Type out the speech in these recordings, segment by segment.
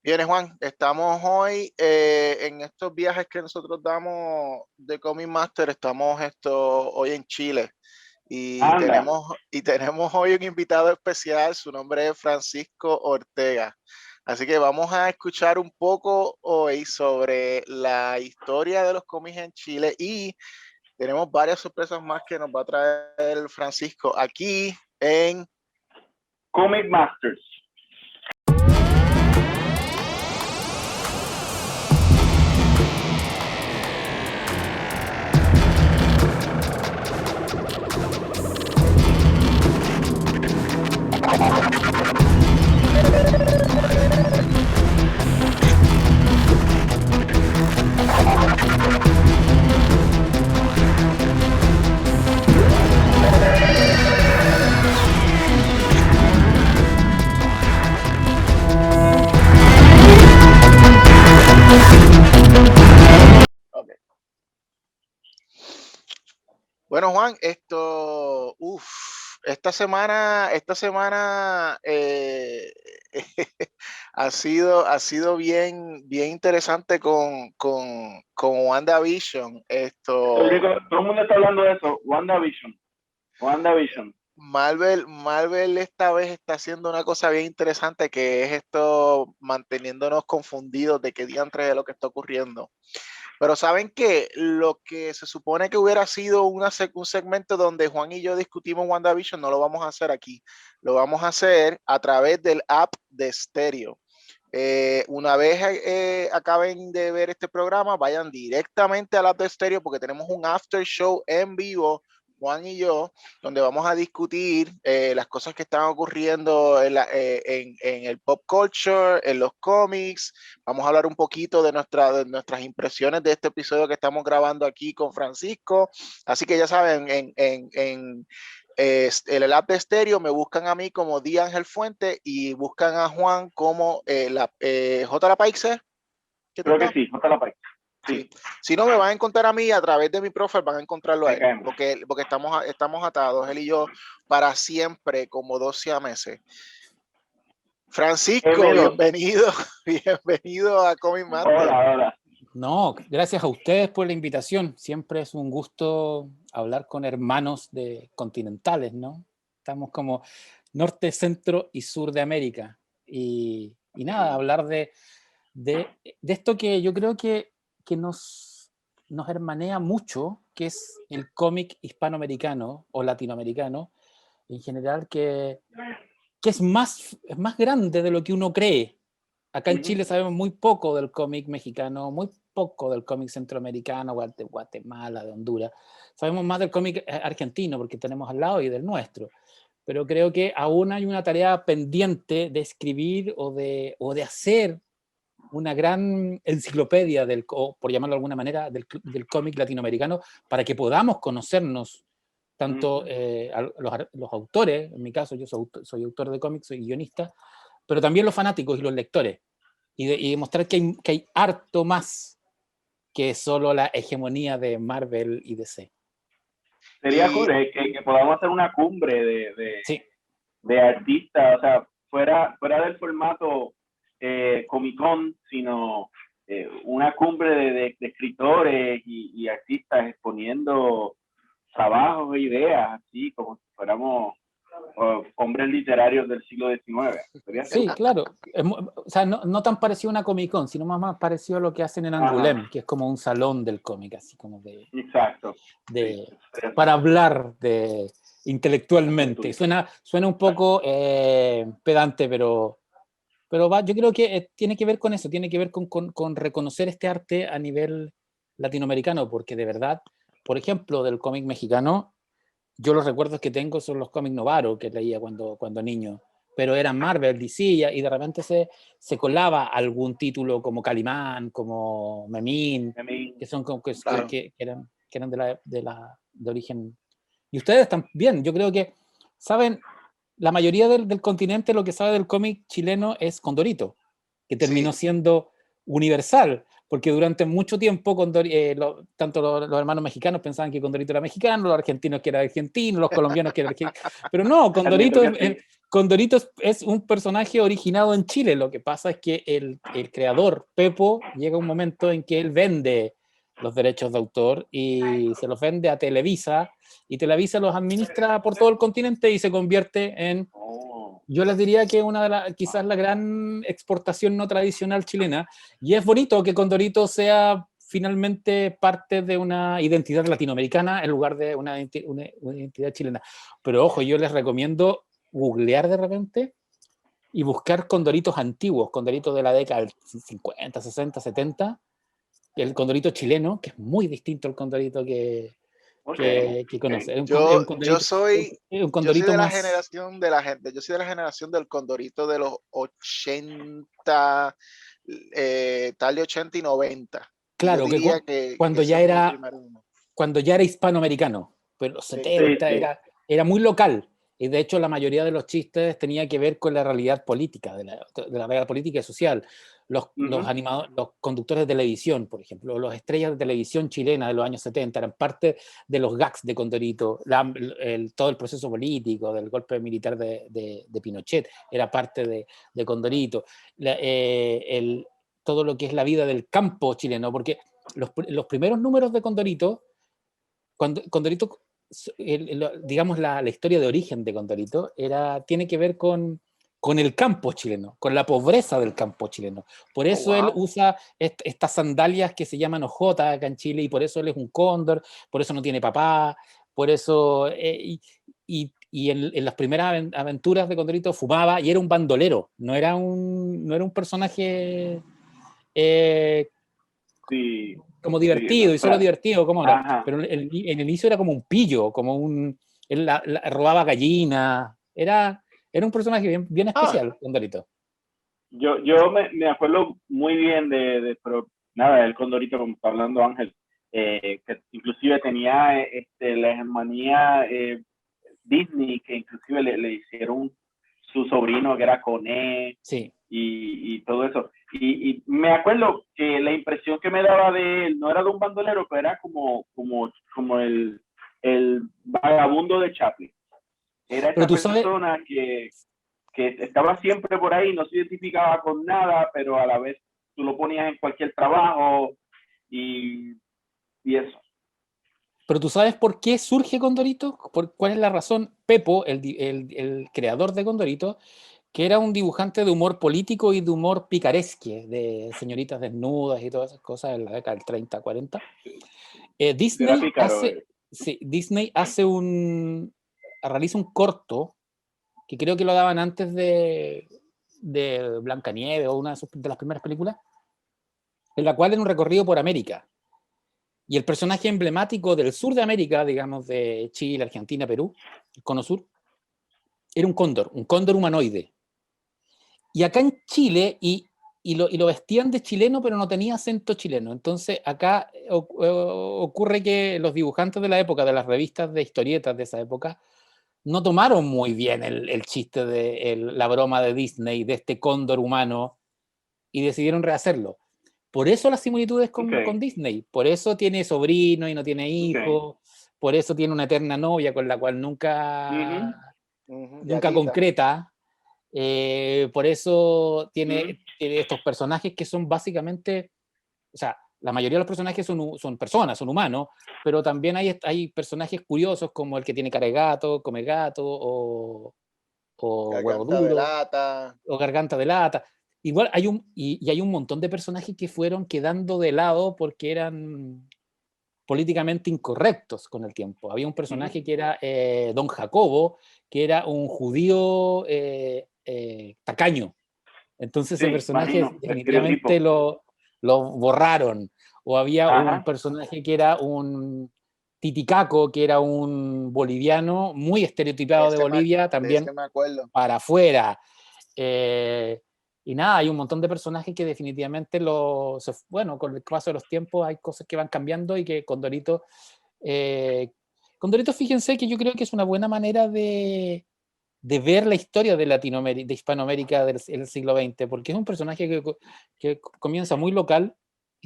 Bien, Juan, estamos hoy en estos viajes que nosotros damos de Comic Master, estamos hoy en Chile y Anda, tenemos hoy un invitado especial, su nombre es Francisco Ortega. Así que vamos a escuchar un poco hoy sobre la historia de los cómics en Chile y tenemos varias sorpresas más que nos va a traer Francisco aquí en... Comic Masters. Okay. Bueno, Juan, esta semana ha sido bien interesante con WandaVision. Todo el mundo está hablando de eso. WandaVision. Marvel esta vez está haciendo una cosa bien interesante que es esto manteniéndonos confundidos de qué diantre es lo que está ocurriendo. Pero saben que lo que se supone que hubiera sido un segmento donde Juan y yo discutimos WandaVision, no lo vamos a hacer aquí. Lo vamos a hacer a través del app de Stereo. Una vez acaben de ver este programa, vayan directamente al app de Stereo porque tenemos un after show en vivo, Juan y yo, donde vamos a discutir las cosas que están ocurriendo en el pop culture, en los cómics. Vamos a hablar un poquito de nuestras impresiones de este episodio que estamos grabando aquí con Francisco. Así que ya saben, en el app de Stereo me buscan a mí como D. Ángel Fuente y buscan a Juan como J. La Paixe. Creo que sí, J. La Paix. Sí. Si no, me van a encontrar a mí a través de mi profile, van a encontrarlo a él, porque estamos atados, él y yo, para siempre, como 12 meses. Francisco, bienvenido, bienvenido a Comic Master. Hola. No, gracias a ustedes por la invitación. Siempre es un gusto hablar con hermanos continentales, ¿no? Estamos como norte, centro y sur de América. Y nada, hablar de esto que yo creo que nos hermanea mucho, que es el cómic hispanoamericano o latinoamericano, en general, que es más grande de lo que uno cree. Acá en Chile sabemos muy poco del cómic mexicano, muy poco del cómic centroamericano, de Guatemala, de Honduras. Sabemos más del cómic argentino porque tenemos al lado y del nuestro. Pero creo que aún hay una tarea pendiente de escribir o de hacer una gran enciclopedia o por llamarlo de alguna manera, del cómic latinoamericano para que podamos conocernos tanto los autores, en mi caso yo soy autor de cómics, soy guionista, pero también los fanáticos y los lectores, y demostrar que hay harto más que solo la hegemonía de Marvel y DC. Sería cool que podamos hacer una cumbre sí, de artistas, o sea, fuera del formato Comic Con, sino una cumbre de escritores y artistas exponiendo trabajos e ideas, así como si fuéramos hombres literarios del siglo XIX. Sí, claro. O sea, no tan parecido a una Comic Con, sino más parecido a lo que hacen en Angoulême, que es como un salón del cómic, así como de... Exacto. Para hablar intelectualmente. Suena un poco pedante, pero yo creo que tiene que ver con eso, tiene que ver con reconocer este arte a nivel latinoamericano, porque de verdad, por ejemplo, del cómic mexicano, yo los recuerdos que tengo son los cómics Novaro que leía cuando niño, pero eran Marvel, DC, y de repente se colaba algún título como Calimán, como Memín, que son claro, que eran de origen. Y ustedes también, yo creo que saben, la mayoría del continente lo que sabe del cómic chileno es Condorito, que terminó siendo universal, porque durante mucho tiempo tanto los hermanos mexicanos pensaban que Condorito era mexicano, los argentinos que era argentino, los colombianos que era argentino, pero no, Condorito es un personaje originado en Chile. Lo que pasa es que el creador, Pepo, llega un momento en que él vende los derechos de autor y se los vende a Televisa, y Televisa los administra por todo el continente y se convierte en, yo les diría que quizás la gran exportación no tradicional chilena, y es bonito que Condorito sea finalmente parte de una identidad latinoamericana en lugar de una identidad chilena. Pero ojo, yo les recomiendo googlear de repente y buscar condoritos antiguos, condoritos de la década del 50, 60, 70, el condorito chileno, que es muy distinto al condorito que conoce. Yo soy de la más... generación yo soy de la generación del Condorito de los 80, tal de 80 y 90. Claro, yo diría cuando ese ya es mi era primer uno. cuando ya era hispanoamericano, pero los 70 sí. era muy local. Y de hecho la mayoría de los chistes tenía que ver con la realidad política, de la realidad política y social. Los conductores de televisión, por ejemplo, las estrellas de televisión chilena de los años 70 eran parte de los gags de Condorito. Todo el proceso político del golpe militar de Pinochet era parte de Condorito. Todo lo que es la vida del campo chileno, porque los primeros números de Condorito, Condorito, digamos la historia de origen de Condorito tiene que ver con el campo chileno, con la pobreza del campo chileno. Por eso él usa estas sandalias que se llaman ojotas acá en Chile, y por eso él es un cóndor, por eso no tiene papá, por eso... y en las primeras aventuras de Condorito fumaba y era un bandolero, no era un personaje... sí, como divertido, y solo divertido, como ahora. Ajá. Pero en el inicio era como un pillo, él robaba gallinas, era un personaje bien especial, Condorito. Yo me acuerdo muy bien pero nada, el Condorito, como está hablando Ángel, que inclusive tenía la hegemonía Disney, que inclusive le hicieron su sobrino que era Coné, sí. y todo eso. Y me acuerdo que la impresión que me daba de él no era de un bandolero, pero era como el vagabundo de Chaplin. Era esta persona que estaba siempre por ahí, no se identificaba con nada, pero a la vez tú lo ponías en cualquier trabajo y eso. Pero tú sabes por qué surge Condorito, cuál es la razón. Pepo, el creador de Condorito, que era un dibujante de humor político y de humor picaresque, de señoritas desnudas y todas esas cosas en la década del 30, 40. Disney realiza un corto que creo que lo daban antes de Blancanieves o una de las primeras películas, en la cual era un recorrido por América. Y el personaje emblemático del sur de América, digamos de Chile, Argentina, Perú, el cono sur, era un cóndor humanoide. Y acá en Chile, y lo vestían de chileno, pero no tenía acento chileno. Entonces acá ocurre que los dibujantes de la época, de las revistas de historietas de esa época, no tomaron muy bien el chiste de la broma de Disney, de este cóndor humano, y decidieron rehacerlo. Por eso las similitudes con Disney, por eso tiene sobrino y no tiene hijo, por eso tiene una eterna novia con la cual nunca concreta, por eso tiene estos personajes que son básicamente, o sea, la mayoría de los personajes son personas, son humanos, pero también hay personajes curiosos como el que tiene cara de gato, come gato, o huevo duro, o garganta de lata. Igual hay un montón de personajes que fueron quedando de lado porque eran políticamente incorrectos con el tiempo. Había un personaje que era Don Jacobo, que era un judío tacaño. Entonces ese personaje definitivamente lo borraron. O había un personaje que era un Titicaco, que era un boliviano muy estereotipado de Bolivia, también para afuera. Y nada, hay un montón de personajes que definitivamente con el paso de los tiempos hay cosas que van cambiando, y que Condorito, fíjense que yo creo que es una buena manera de ver la historia de Hispanoamérica del siglo XX, porque es un personaje que comienza muy local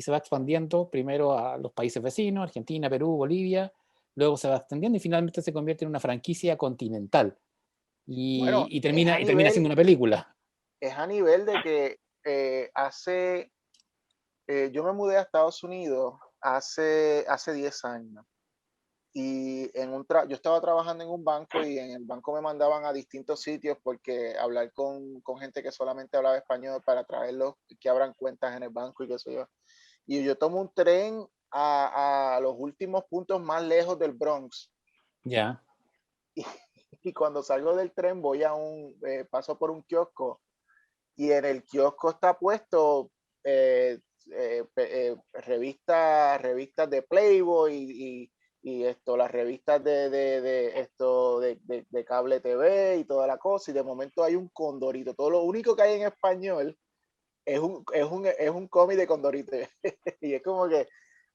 y se va expandiendo primero a los países vecinos, Argentina, Perú, Bolivia, luego se va extendiendo y finalmente se convierte en una franquicia continental Bueno, y termina siendo una película. es a nivel de que yo me mudé a Estados Unidos hace 10 años y yo estaba trabajando en un banco y en el banco me mandaban a distintos sitios porque hablar con gente que solamente hablaba español para traerlos, que abran cuentas en el banco y qué sé yo. Y yo tomo un tren a los últimos puntos más lejos del Bronx. Ya. Y cuando salgo del tren paso por un kiosco y en el kiosco está puesto revistas de Playboy y las revistas de cable TV y toda la cosa, y de momento hay un Condorito. Todo lo único que hay en español es un cómic de Condorito. Y es como que,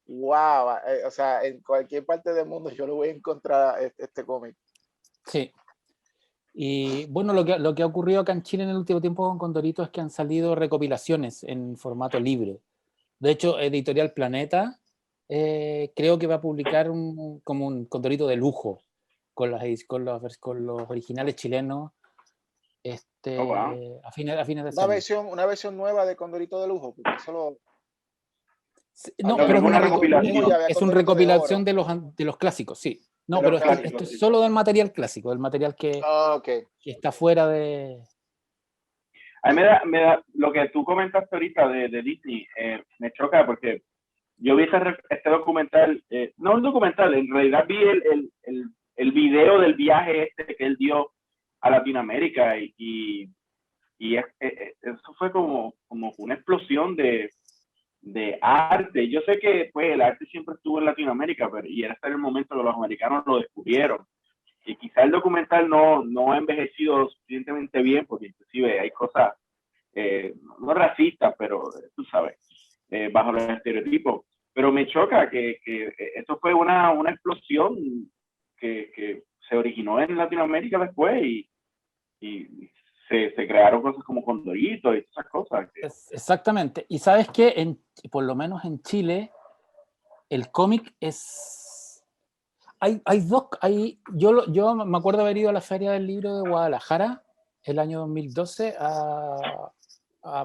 wow, o sea, en cualquier parte del mundo yo lo voy a encontrar este cómic. Sí. Y bueno, lo que ha ocurrido acá en Chile en el último tiempo con Condorito es que han salido recopilaciones en formato libre. De hecho, Editorial Planeta creo que va a publicar como un Condorito de lujo con los originales chilenos wow. a fines de Una año. una versión nueva de Condorito de lujo, porque No, No, pero es una recopilación. es una recopilación de los clásicos, sí. No, pero esto es solo del material clásico, del material que está fuera de... A mí me da lo que tú comentaste ahorita de Disney, me choca porque yo vi este documental, no un documental, en realidad vi el video del viaje que él dio a Latinoamérica y eso fue como una explosión de arte. Yo sé que pues el arte siempre estuvo en Latinoamérica, y era hasta el momento que los americanos lo descubrieron. Y quizá el documental no ha envejecido suficientemente bien, porque inclusive hay cosas no racistas, pero tú sabes, bajo los estereotipos. Pero me choca que esto fue una explosión que se originó en Latinoamérica después y se crearon cosas como Condorito y esas cosas. Exactamente. Y sabes que por lo menos en Chile, el cómic es... Yo me acuerdo haber ido a la Feria del Libro de Guadalajara el año 2012 a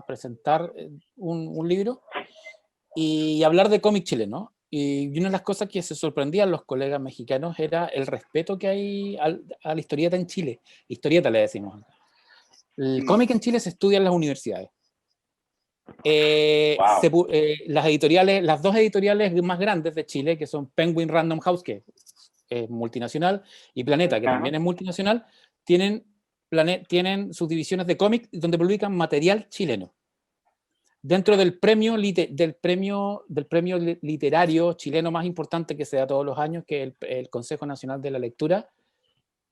presentar un libro y hablar de cómic chileno. Y una de las cosas que se sorprendían los colegas mexicanos era el respeto que hay a la historieta en Chile. Historieta le decimos. El cómic en Chile se estudia en las universidades. Wow. Las dos editoriales más grandes de Chile, que son Penguin Random House, que es multinacional, y Planeta, que también es multinacional, tienen sus divisiones de cómic donde publican material chileno. Dentro del premio literario chileno más importante que se da todos los años, que es el Consejo Nacional de la Lectura,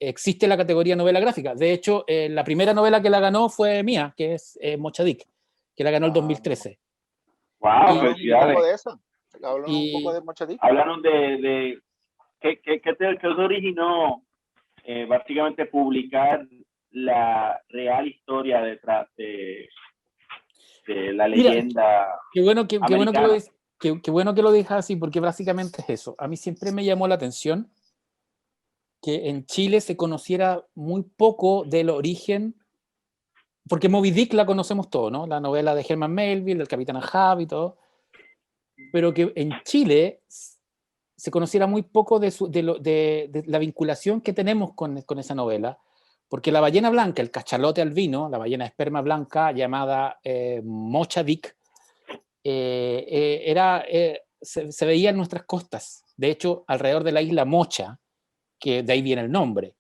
existe la categoría novela gráfica. De hecho, la primera novela que la ganó fue mía, que es Mochadic, que la ganó el 2013. Wow, felicidades. Háblanos un poco de Mochadic. Háblanos de ¿qué te originó básicamente publicar la real historia detrás de la leyenda. Mira, qué bueno que lo dejas así, porque básicamente es eso. A mí siempre me llamó la atención que en Chile se conociera muy poco del origen, porque Moby Dick la conocemos todo, ¿no? La novela de Herman Melville, del Capitán Ahab y todo, pero que en Chile se conociera muy poco de la vinculación que tenemos con esa novela, porque la ballena blanca, el cachalote albino, la ballena de esperma blanca llamada Mochadic, se veía en nuestras costas. De hecho, alrededor de la isla Mocha, que de ahí viene el nombre.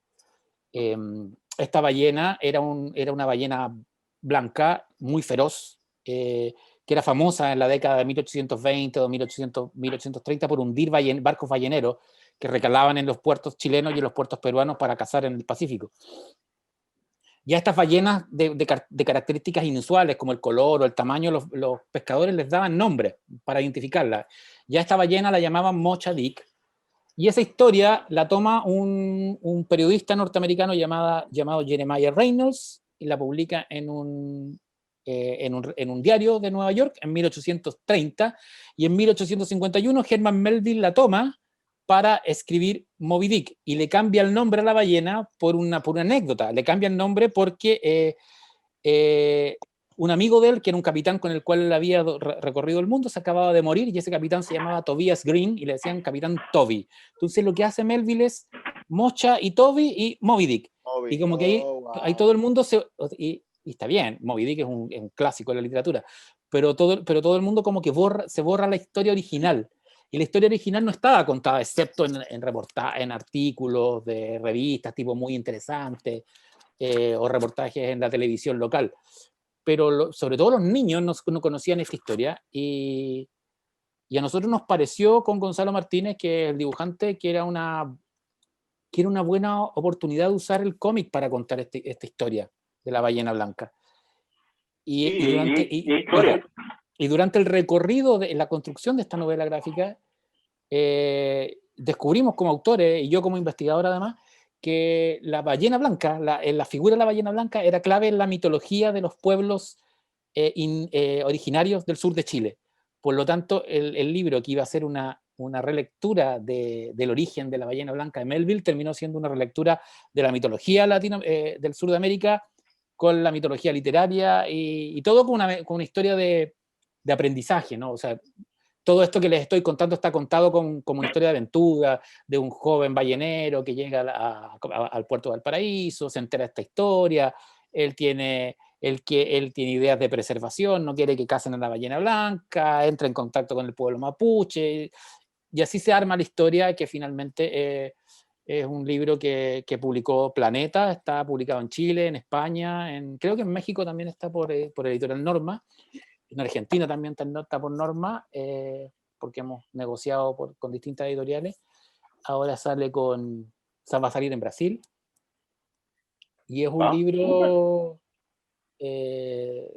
Esta ballena era una ballena blanca muy feroz, que era famosa en la década de 1820 o 1830 por hundir barcos balleneros que recalaban en los puertos chilenos y en los puertos peruanos para cazar en el Pacífico. Ya estas ballenas de características inusuales como el color o el tamaño, los pescadores les daban nombres para identificarla. Ya esta ballena la llamaban Mochadic, y esa historia la toma un periodista norteamericano llamado Jeremiah Reynolds y la publica en un en un diario de Nueva York en 1830, y en 1851 Herman Melville la toma para escribir Moby Dick, y le cambia el nombre a la ballena por una anécdota. Le cambia el nombre porque un amigo de él, que era un capitán con el cual él había recorrido el mundo, se acababa de morir, y ese capitán se llamaba Tobias Green, y le decían Capitán Toby. Entonces lo que hace Melville es Mocha y Toby y Moby Dick. Y como que ahí todo el mundo y está bien, Moby Dick es un clásico de la literatura, pero todo el mundo como que se borra la historia original. Y la historia original no estaba contada, excepto en reportajes, en artículos de revistas tipo muy interesantes, o reportajes en la televisión local. Pero sobre todo los niños no conocían esta historia, y a nosotros nos pareció con Gonzalo Martínez, que es el dibujante, que era una buena oportunidad de usar el cómic para contar esta historia de la ballena blanca. Y durante el recorrido de la construcción de esta novela gráfica, descubrimos como autores, y yo como investigador además, que la ballena blanca, la figura de la ballena blanca era clave en la mitología de los pueblos originarios del sur de Chile. Por lo tanto, el libro, que iba a ser una relectura del origen de la ballena blanca de Melville, terminó siendo una relectura de la mitología del sur de América, con la mitología literaria, y todo con una historia de aprendizaje, ¿no? O sea, todo esto que les estoy contando está contado como una historia de aventura, de un joven ballenero que llega al puerto de Valparaíso, se entera de esta historia, él tiene ideas de preservación, no quiere que casen a la ballena blanca, entra en contacto con el pueblo mapuche, y así se arma la historia, que finalmente es un libro que publicó Planeta. Está publicado en Chile, en España, creo que en México también está por Editorial Norma. En Argentina también está por Norma, porque hemos negociado con distintas editoriales. Ahora va a salir en Brasil. Y es un libro que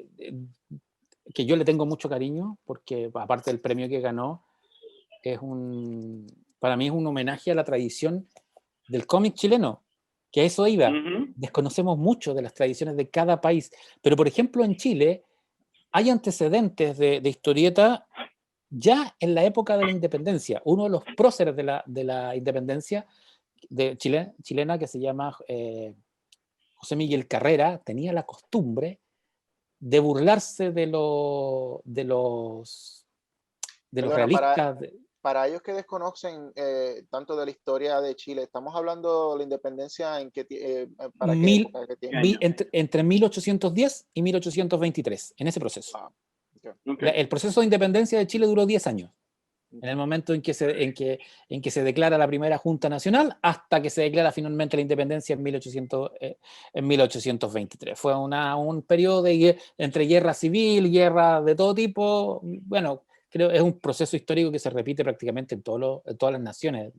yo le tengo mucho cariño, porque aparte del premio que ganó, para mí es un homenaje a la tradición del cómic chileno, que a eso iba. Desconocemos mucho de las tradiciones de cada país, pero por ejemplo en Chile hay antecedentes de historieta ya en la época de la independencia. Uno de los próceres de la independencia chilena, que se llama José Miguel Carrera, tenía la costumbre de burlarse de los realistas. Para ellos que desconocen tanto de la historia de Chile, estamos hablando de la independencia en qué entre 1810 y 1823, en ese proceso. Okay. El proceso de independencia de Chile duró 10 años. En el momento en que se declara la primera Junta Nacional, hasta que se declara finalmente la independencia en 1823. Fue un periodo entre guerra civil, guerra de todo tipo. Bueno, creo que es un proceso histórico que se repite prácticamente en todas las naciones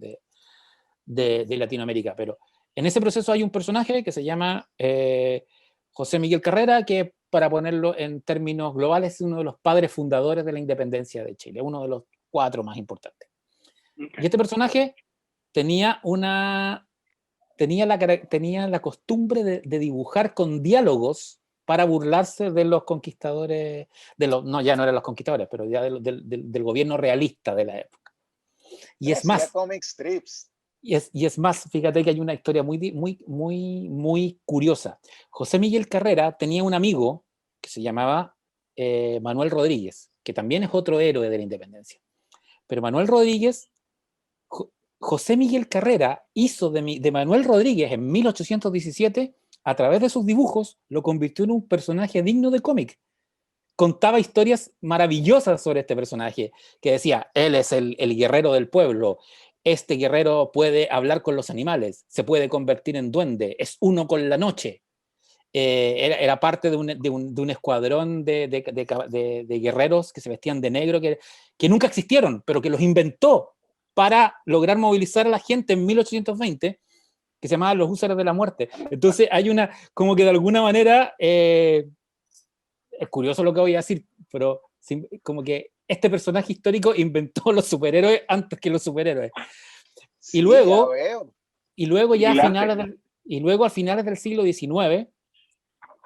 de Latinoamérica. Pero en ese proceso hay un personaje que se llama José Miguel Carrera, que, para ponerlo en términos globales, es uno de los padres fundadores de la independencia de Chile, uno de los 4 más importantes. Okay. Y este personaje tenía la costumbre de dibujar con diálogos para burlarse de los conquistadores, ya no eran los conquistadores, pero ya del gobierno realista de la época. Y es más, comic strips. Y es más, fíjate que hay una historia muy curiosa. José Miguel Carrera tenía un amigo que se llamaba Manuel Rodríguez, que también es otro héroe de la independencia. Pero Manuel Rodríguez, José Miguel Carrera hizo de Manuel Rodríguez en 1817, a través de sus dibujos, lo convirtió en un personaje digno de cómic. Contaba historias maravillosas sobre este personaje, que decía, él es el guerrero del pueblo, este guerrero puede hablar con los animales, se puede convertir en duende, es uno con la noche. Era parte de un escuadrón de guerreros que se vestían de negro, que nunca existieron, pero que los inventó para lograr movilizar a la gente en 1820, que se llamaban los húsares de la muerte. Entonces hay como que de alguna manera, es curioso lo que voy a decir, pero como que este personaje histórico inventó los superhéroes antes que los superhéroes. Sí, y luego a finales del siglo XIX,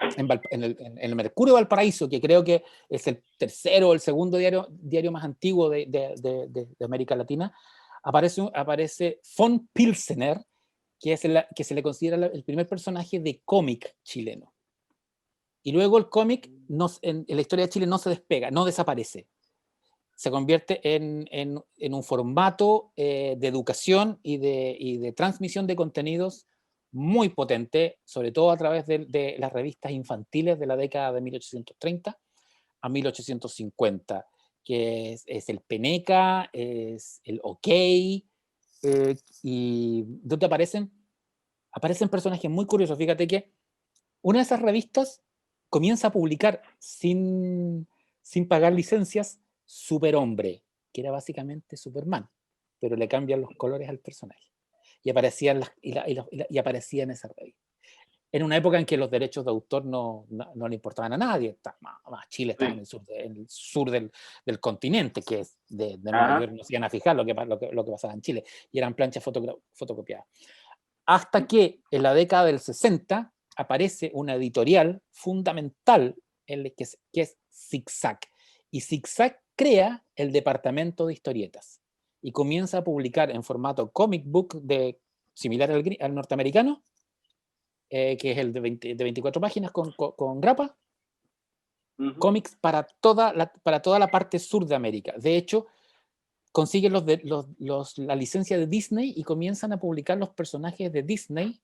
en el Mercurio de Valparaíso, que creo que es el tercero o el segundo diario más antiguo de América Latina, aparece von Pilsener, que se le considera el primer personaje de cómic chileno. Y luego el cómic en la historia de Chile no se despega, no desaparece. Se convierte en un formato de educación y de transmisión de contenidos muy potente, sobre todo a través de las revistas infantiles de la década de 1830 a 1850, que es el Peneca, es el OK, y donde aparecen personajes muy curiosos. Fíjate que una de esas revistas comienza a publicar sin pagar licencias Superhombre, que era básicamente Superman, pero le cambian los colores al personaje. Y aparecía en esa revista. En una época en que los derechos de autor no le importaban a nadie. Más Chile estaba en el sur del continente, que es de Nueva York, no se iban a fijar lo que pasaba en Chile, y eran planchas fotocopiadas. Hasta que en la década del 60 aparece una editorial fundamental que es Zig-Zag. Y Zig-Zag crea el departamento de historietas y comienza a publicar en formato comic book similar al norteamericano, que es el de 24 páginas con grapa, cómics para toda la parte sur de América. De hecho, consiguen la licencia de Disney y comienzan a publicar los personajes de Disney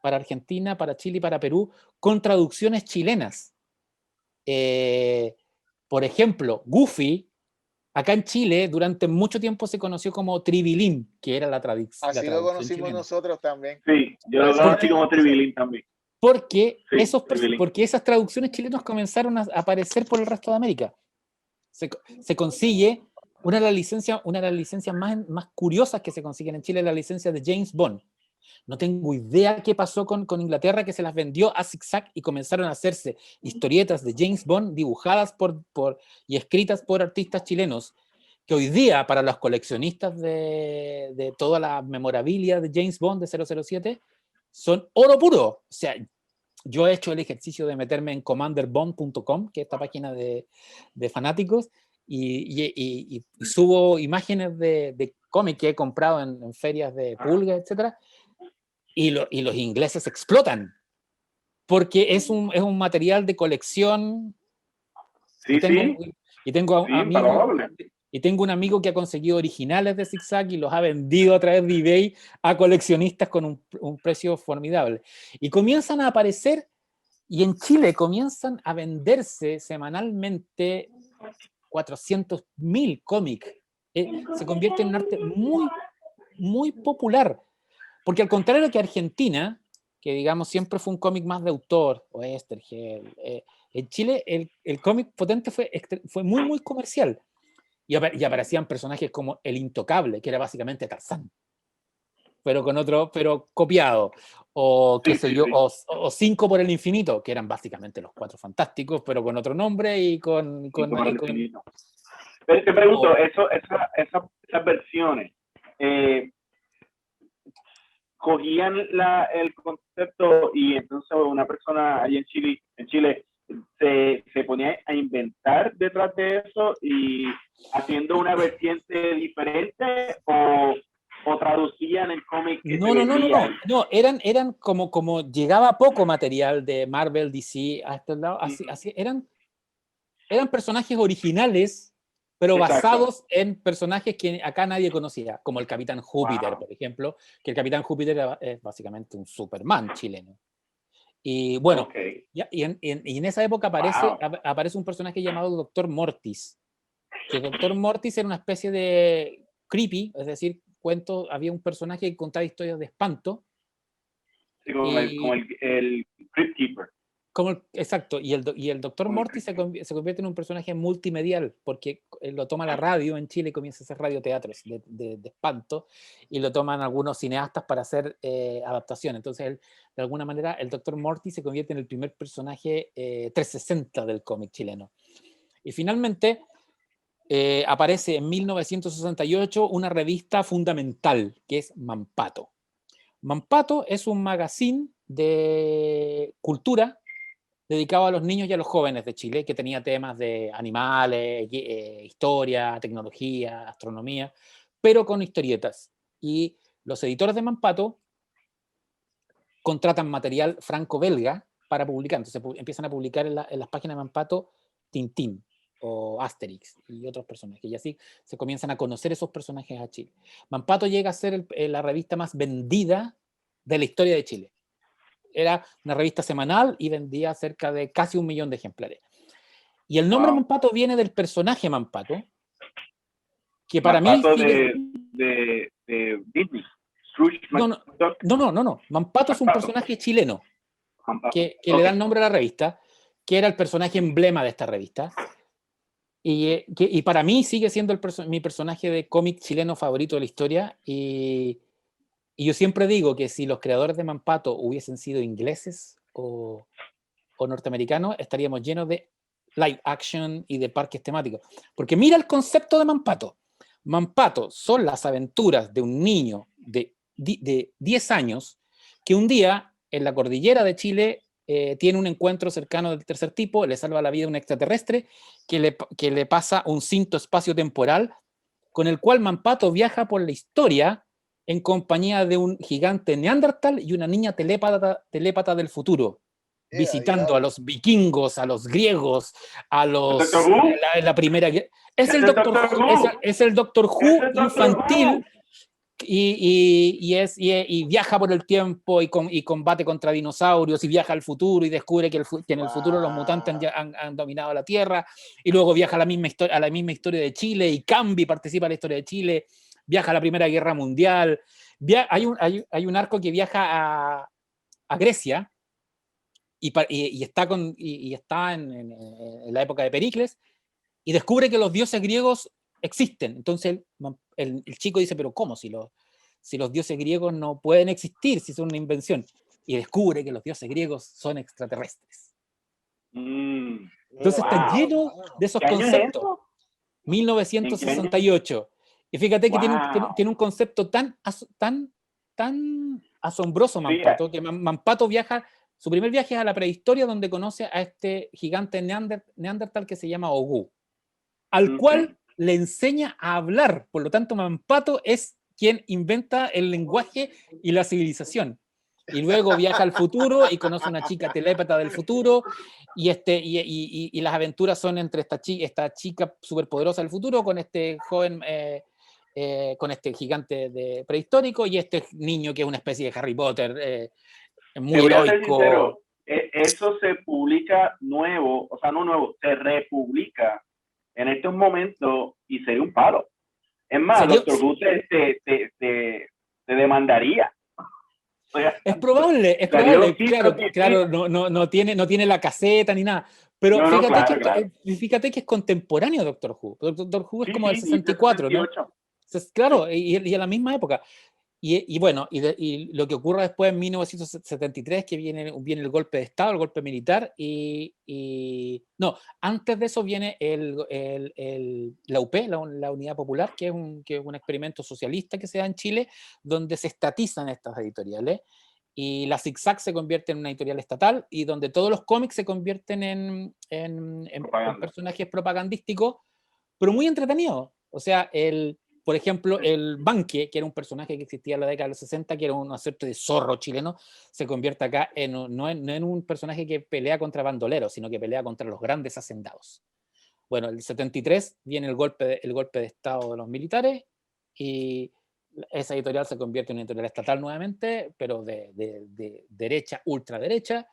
para Argentina, para Chile y para Perú, con traducciones chilenas. Por ejemplo, Goofy, acá en Chile, durante mucho tiempo se conoció como Tribilín, que era la traducción Así lo conocimos chilena. nosotros también. Sí, yo lo conocí como Tribilín también. Porque, Sí, porque esas traducciones chilenas comenzaron a aparecer por el resto de América. Se consigue una de las licencias más curiosas que se consiguen en Chile, es la licencia de James Bond. No tengo idea qué pasó con Inglaterra, que se las vendió a Zig-Zag y comenzaron a hacerse historietas de James Bond dibujadas y escritas por artistas chilenos, que hoy día para los coleccionistas de toda la memorabilia de James Bond de 007 son oro puro. O sea, yo he hecho el ejercicio de meterme en commanderbond.com, que es esta página de fanáticos, y subo imágenes de cómics que he comprado en ferias de pulga, etcétera, y los ingleses explotan, porque es un material de colección. Sí, Tengo un amigo que ha conseguido originales de Zig-Zag y los ha vendido a través de eBay a coleccionistas con un precio formidable. Y comienzan a aparecer, y en Chile comienzan a venderse semanalmente 400.000 cómics. Se convierte en un arte muy, muy popular. Porque al contrario que Argentina, que digamos siempre fue un cómic más de autor, o Estergel, en Chile el cómic potente fue muy, muy comercial. Y aparecían personajes como El Intocable, que era básicamente Tarzán, pero copiado. O qué sé yo, o Cinco por el Infinito, que eran básicamente los Cuatro Fantásticos, pero con otro nombre y con Pero te pregunto, esas versiones, cogían el concepto y entonces una persona allí en Chile se ponía a inventar detrás de eso y haciendo una vertiente diferente o traducían el cómic que no, eran como llegaba poco material de Marvel, DC a este lado, así eran personajes originales, pero basados en personajes que acá nadie conocía, como el Capitán Júpiter, por ejemplo, que el Capitán Júpiter es básicamente un Superman chileno. Y bueno, y en esa época aparece un personaje llamado Dr. Mortis, que Dr. Mortis era una especie de creepy, es decir, había un personaje que contaba historias de espanto. Sí, como el Crypt Keeper. Exacto, y el Dr. Mortis se convierte en un personaje multimedial, porque lo toma la radio en Chile y comienza a hacer radioteatros de espanto, y lo toman algunos cineastas para hacer adaptación. Entonces, de alguna manera, el Dr. Mortis se convierte en el primer personaje 360 del cómic chileno. Y finalmente, aparece en 1968 una revista fundamental, que es Mampato. Mampato es un magazine de cultura dedicado a los niños y a los jóvenes de Chile, que tenía temas de animales, historia, tecnología, astronomía, pero con historietas. Y los editores de Manpato contratan material franco-belga para publicar. Entonces empiezan a publicar en las páginas de Manpato Tintín o Asterix y otros personajes. Y así se comienzan a conocer esos personajes a Chile. Manpato llega a ser la revista más vendida de la historia de Chile. Era una revista semanal y vendía cerca de casi 1 millón de ejemplares. Y el nombre Manpato viene del personaje Manpato, que para Manpato mí de Disney. Scrooge no. Manpato es un personaje chileno que le da el nombre a la revista, que era el personaje emblema de esta revista. Y para mí sigue siendo mi personaje de cómic chileno favorito de la historia. Y yo siempre digo que si los creadores de Manpato hubiesen sido ingleses o norteamericanos, estaríamos llenos de live action y de parques temáticos. Porque mira el concepto de Manpato. Manpato son las aventuras de un niño de 10 años que un día en la cordillera de Chile tiene un encuentro cercano del tercer tipo, le salva la vida a un extraterrestre que le pasa un cinto espacio-temporal con el cual Manpato viaja por la historia en compañía de un gigante neandertal y una niña telépata del futuro, visitando a los vikingos, a los griegos, a los la primera. Es el Doctor Who infantil. Y viaja por el tiempo y combate contra dinosaurios y viaja al futuro y descubre que en el futuro los mutantes han dominado la Tierra, y luego viaja a la misma historia de Chile, y Cambi participa en la historia de Chile, viaja a la Primera Guerra Mundial, hay un arco que viaja a Grecia y está en la época de Pericles, y descubre que los dioses griegos existen. Entonces el chico dice, pero ¿cómo? Si los dioses griegos no pueden existir, si son una invención. Y descubre que los dioses griegos son extraterrestres. Entonces está lleno de esos conceptos. 1968. Y fíjate que tiene un concepto tan asombroso Manpato, que Manpato su primer viaje es a la prehistoria, donde conoce a este gigante neandertal que se llama Ogú, al cual le enseña a hablar. Por lo tanto, Manpato es quien inventa el lenguaje y la civilización. Y luego viaja al futuro y conoce a una chica telépata del futuro, y las aventuras son entre esta chica superpoderosa del futuro con este joven, con este gigante prehistórico, y este niño que es una especie de Harry Potter, muy heroico. Ser sincero, eso se publica nuevo, o sea, no nuevo, se republica en estos momentos y sería un palo. Es más, Doctor Who te demandaría. O sea, es probable, claro, no tiene la caseta ni nada. Pero fíjate que es contemporáneo de Doctor Who. Doctor Who es como del 64, ¿no? Claro, y a la misma época. Y bueno, y lo que ocurre después en 1973, que viene el golpe de Estado, el golpe militar, no, antes de eso viene la UP, la Unidad Popular, que es un experimento socialista que se da en Chile, donde se estatizan estas editoriales, y la Zig-Zag se convierte en una editorial estatal, y donde todos los cómics se convierten en personajes propagandísticos, pero muy entretenidos. O sea, por ejemplo, el Banque, que era un personaje que existía en la década de los 60, que era una suerte de zorro chileno, se convierte acá no en un personaje que pelea contra bandoleros, sino que pelea contra los grandes hacendados. Bueno, el 73 viene el golpe de Estado de los militares, y esa editorial se convierte en una editorial estatal nuevamente, pero de derecha, ultraderecha,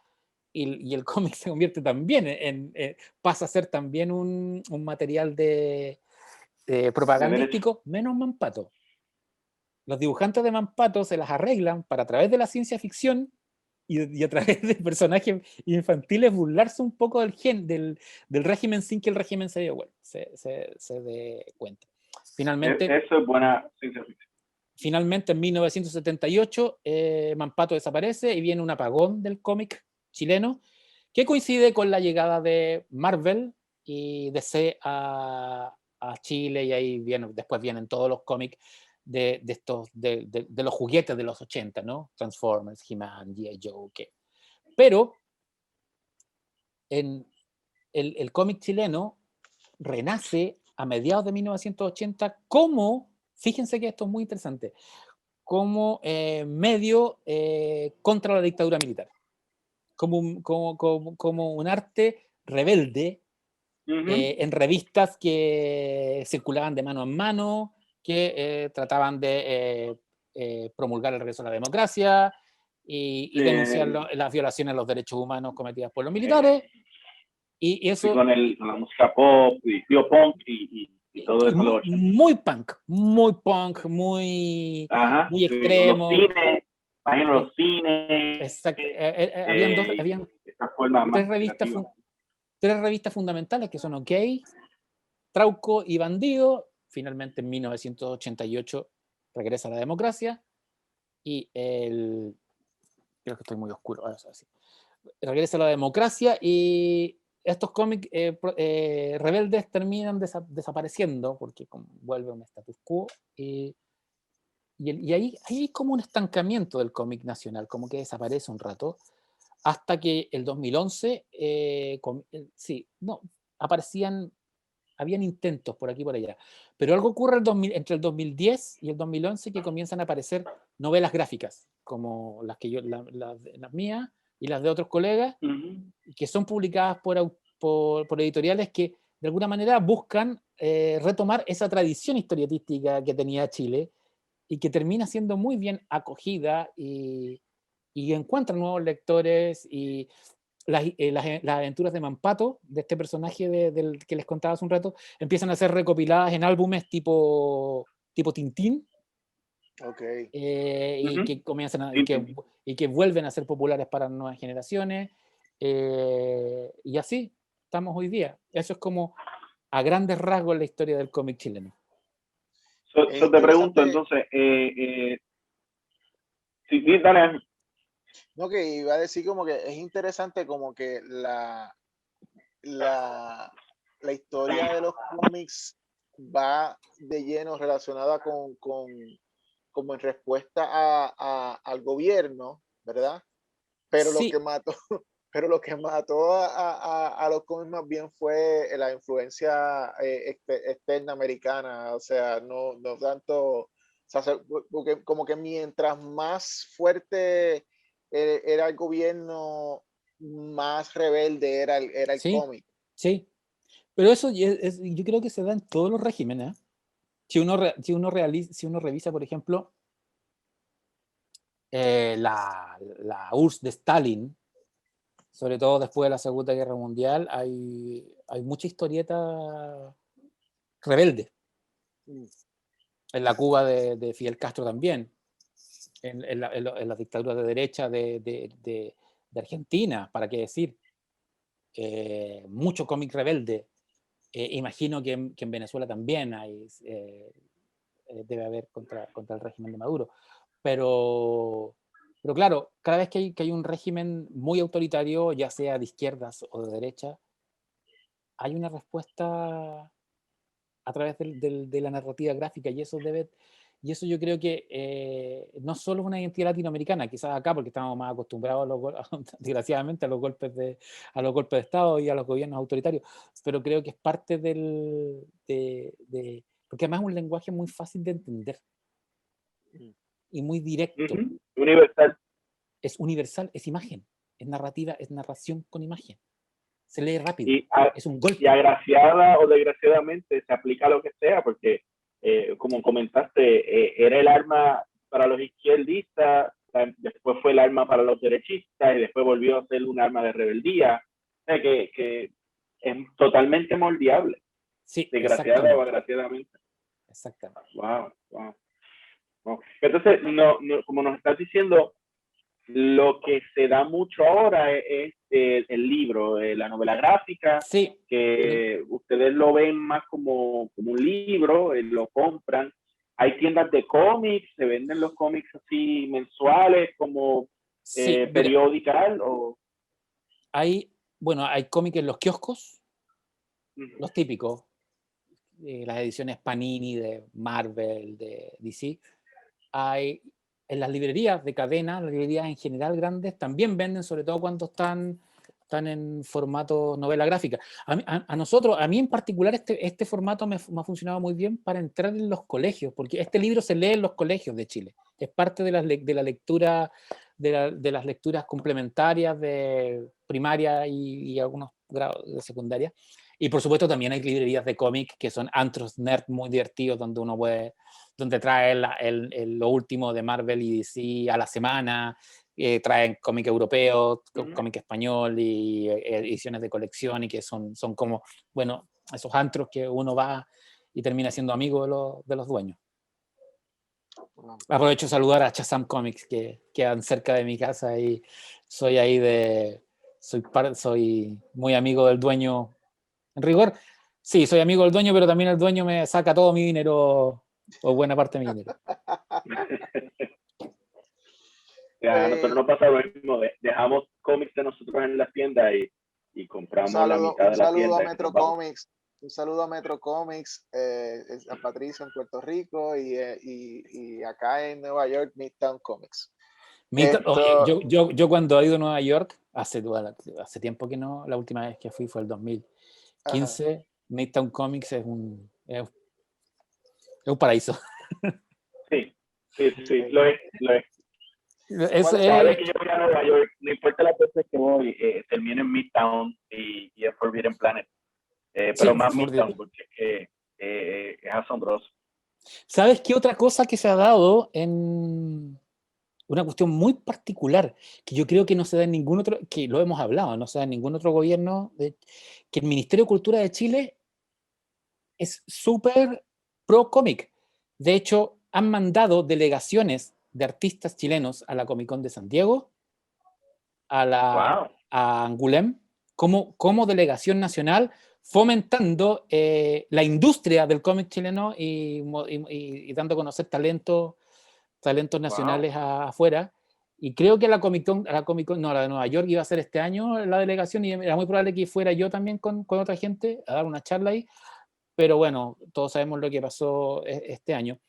y el cómic se convierte también pasa a ser también un material propagandístico, menos Manpato. Los dibujantes de Manpato se las arreglan para, a través de la ciencia ficción y a través de personajes infantiles, burlarse un poco del régimen sin que el régimen se dé cuenta. Finalmente, eso es buena ciencia ficción. Finalmente, en 1978, Manpato desaparece y viene un apagón del cómic chileno, que coincide con la llegada de Marvel y DC a Chile, y ahí después vienen todos los cómics de los juguetes de los 80, ¿no? Transformers, He-Man, G.I. Joe, pero el cómic chileno renace a mediados de 1980 como, fíjense que esto es muy interesante, como medio contra la dictadura militar, como un arte rebelde en revistas que circulaban de mano en mano, que trataban de promulgar el regreso a la democracia y denunciar las violaciones a los derechos humanos cometidas por los militares. Y eso... con la música pop, y punk y todo eso. Muy punk, muy extremo. Los cines, imagino los cines. Exacto. Habían tres revistas fundamentales que son OK, Trauco y Bandido. Finalmente en 1988 regresa a la democracia y creo que estoy muy oscuro, así. Regresa a la democracia y estos cómics rebeldes terminan desapareciendo porque vuelve un status quo y ahí hay como un estancamiento del cómic nacional, como que desaparece un rato, hasta que el 2011 habían intentos por aquí y por allá, pero algo ocurre entre el 2010 y el 2011 que comienzan a aparecer novelas gráficas, como las que las mías y las de otros colegas, que son publicadas por editoriales que de alguna manera buscan retomar esa tradición historietística que tenía Chile y que termina siendo muy bien acogida y encuentran nuevos lectores y las aventuras de Mampato, de este personaje del que les contaba hace un rato, empiezan a ser recopiladas en álbumes tipo Tintín. Okay. Y que comienzan y que vuelven a ser populares para nuevas generaciones, y así estamos hoy día. Eso es como a grandes rasgos la historia del cómic chileno. Te pregunto entonces, sí, dale. No, que iba a decir como que es interesante como que la historia de los cómics va de lleno relacionada como en respuesta al gobierno, ¿verdad? Pero sí. lo que mató a los cómics más bien fue la influencia externa americana, o sea, no tanto, o sea, porque como que mientras más fuerte era el gobierno, más rebelde era el cómic. Sí, pero eso yo creo que se da en todos los regímenes. Si uno revisa, por ejemplo, la URSS de Stalin, sobre todo después de la Segunda Guerra Mundial, hay mucha historieta rebelde. En la Cuba de Fidel Castro también, en la dictadura de derecha de Argentina, para qué decir. Mucho cómic rebelde. Imagino que en Venezuela también debe haber contra el régimen de Maduro. Pero claro, cada vez que hay un régimen muy autoritario, ya sea de izquierdas o de derecha, hay una respuesta a través de la narrativa gráfica y eso yo creo que no solo es una identidad latinoamericana, quizás acá porque estamos más acostumbrados desgraciadamente a los golpes de Estado y a los gobiernos autoritarios, pero creo que es parte porque además es un lenguaje muy fácil de entender y muy directo. Universal. Es universal, es imagen, es narrativa, es narración con imagen. Se lee rápido, es un golpe. Y agraciada o desgraciadamente se aplica a lo que sea, porque como comentaste, era el arma para los izquierdistas, después fue el arma para los derechistas y después volvió a ser un arma de rebeldía. O sea, que es totalmente moldeable. Sí, desgraciada o agraciadamente. Exactamente. Wow. Entonces, como nos estás diciendo, lo que se da mucho ahora es el libro, la novela gráfica, sí, que ustedes lo ven más como un libro, lo compran. Hay tiendas de cómics, se venden los cómics así mensuales, como periodical. Hay cómics en los kioscos, los típicos, las ediciones Panini de Marvel, de DC. Hay en las librerías de cadena, las librerías en general grandes, también venden, sobre todo cuando están están en formato novela gráfica. A mí en particular, este formato me ha funcionado muy bien para entrar en los colegios, porque este libro se lee en los colegios de Chile. Es parte de la lectura, de las lecturas complementarias de primaria y algunos grados de secundaria. Y por supuesto también hay librerías de cómic que son antros nerd muy divertidos, donde trae lo último de Marvel y DC a la semana. Traen cómic europeo, cómic español y ediciones de colección, y que son como, bueno, esos antros que uno va y termina siendo amigo de los dueños. Aprovecho de saludar a Shazam Comics, que quedan cerca de mi casa, y soy muy amigo del dueño. En rigor, sí, soy amigo del dueño, pero también el dueño me saca todo mi dinero, o buena parte de mi dinero. A nosotros nos pasa lo mismo, dejamos cómics de nosotros en la tienda y compramos la mitad de la tienda. Un saludo a Metro Comics, a Patricio en Puerto Rico y acá en Nueva York, Midtown Comics. Oye, yo cuando he ido a Nueva York, hace tiempo que no, la última vez que fui fue el 2015, ajá. Midtown Comics es un paraíso. Sí, lo es. Cada vez que yo voy a Nueva York, no importa las veces que voy, termino en Midtown y es Forbidden Planet. Pero sí, más Midtown, porque es asombroso. ¿Sabes qué otra cosa que se ha dado en una cuestión muy particular, que yo creo que no se da en ningún otro, que lo hemos hablado, no se da en ningún otro gobierno, que el Ministerio de Cultura de Chile es súper pro cómic? De hecho, han mandado delegaciones de artistas chilenos a la Comic Con de San Diego, a Angoulême, como delegación nacional, fomentando la industria del cómic chileno y dando a conocer talentos nacionales afuera. Y creo que la Comic Con, la de Nueva York iba a ser este año la delegación, y era muy probable que fuera yo también con otra gente a dar una charla ahí. Pero bueno, todos sabemos lo que pasó este año.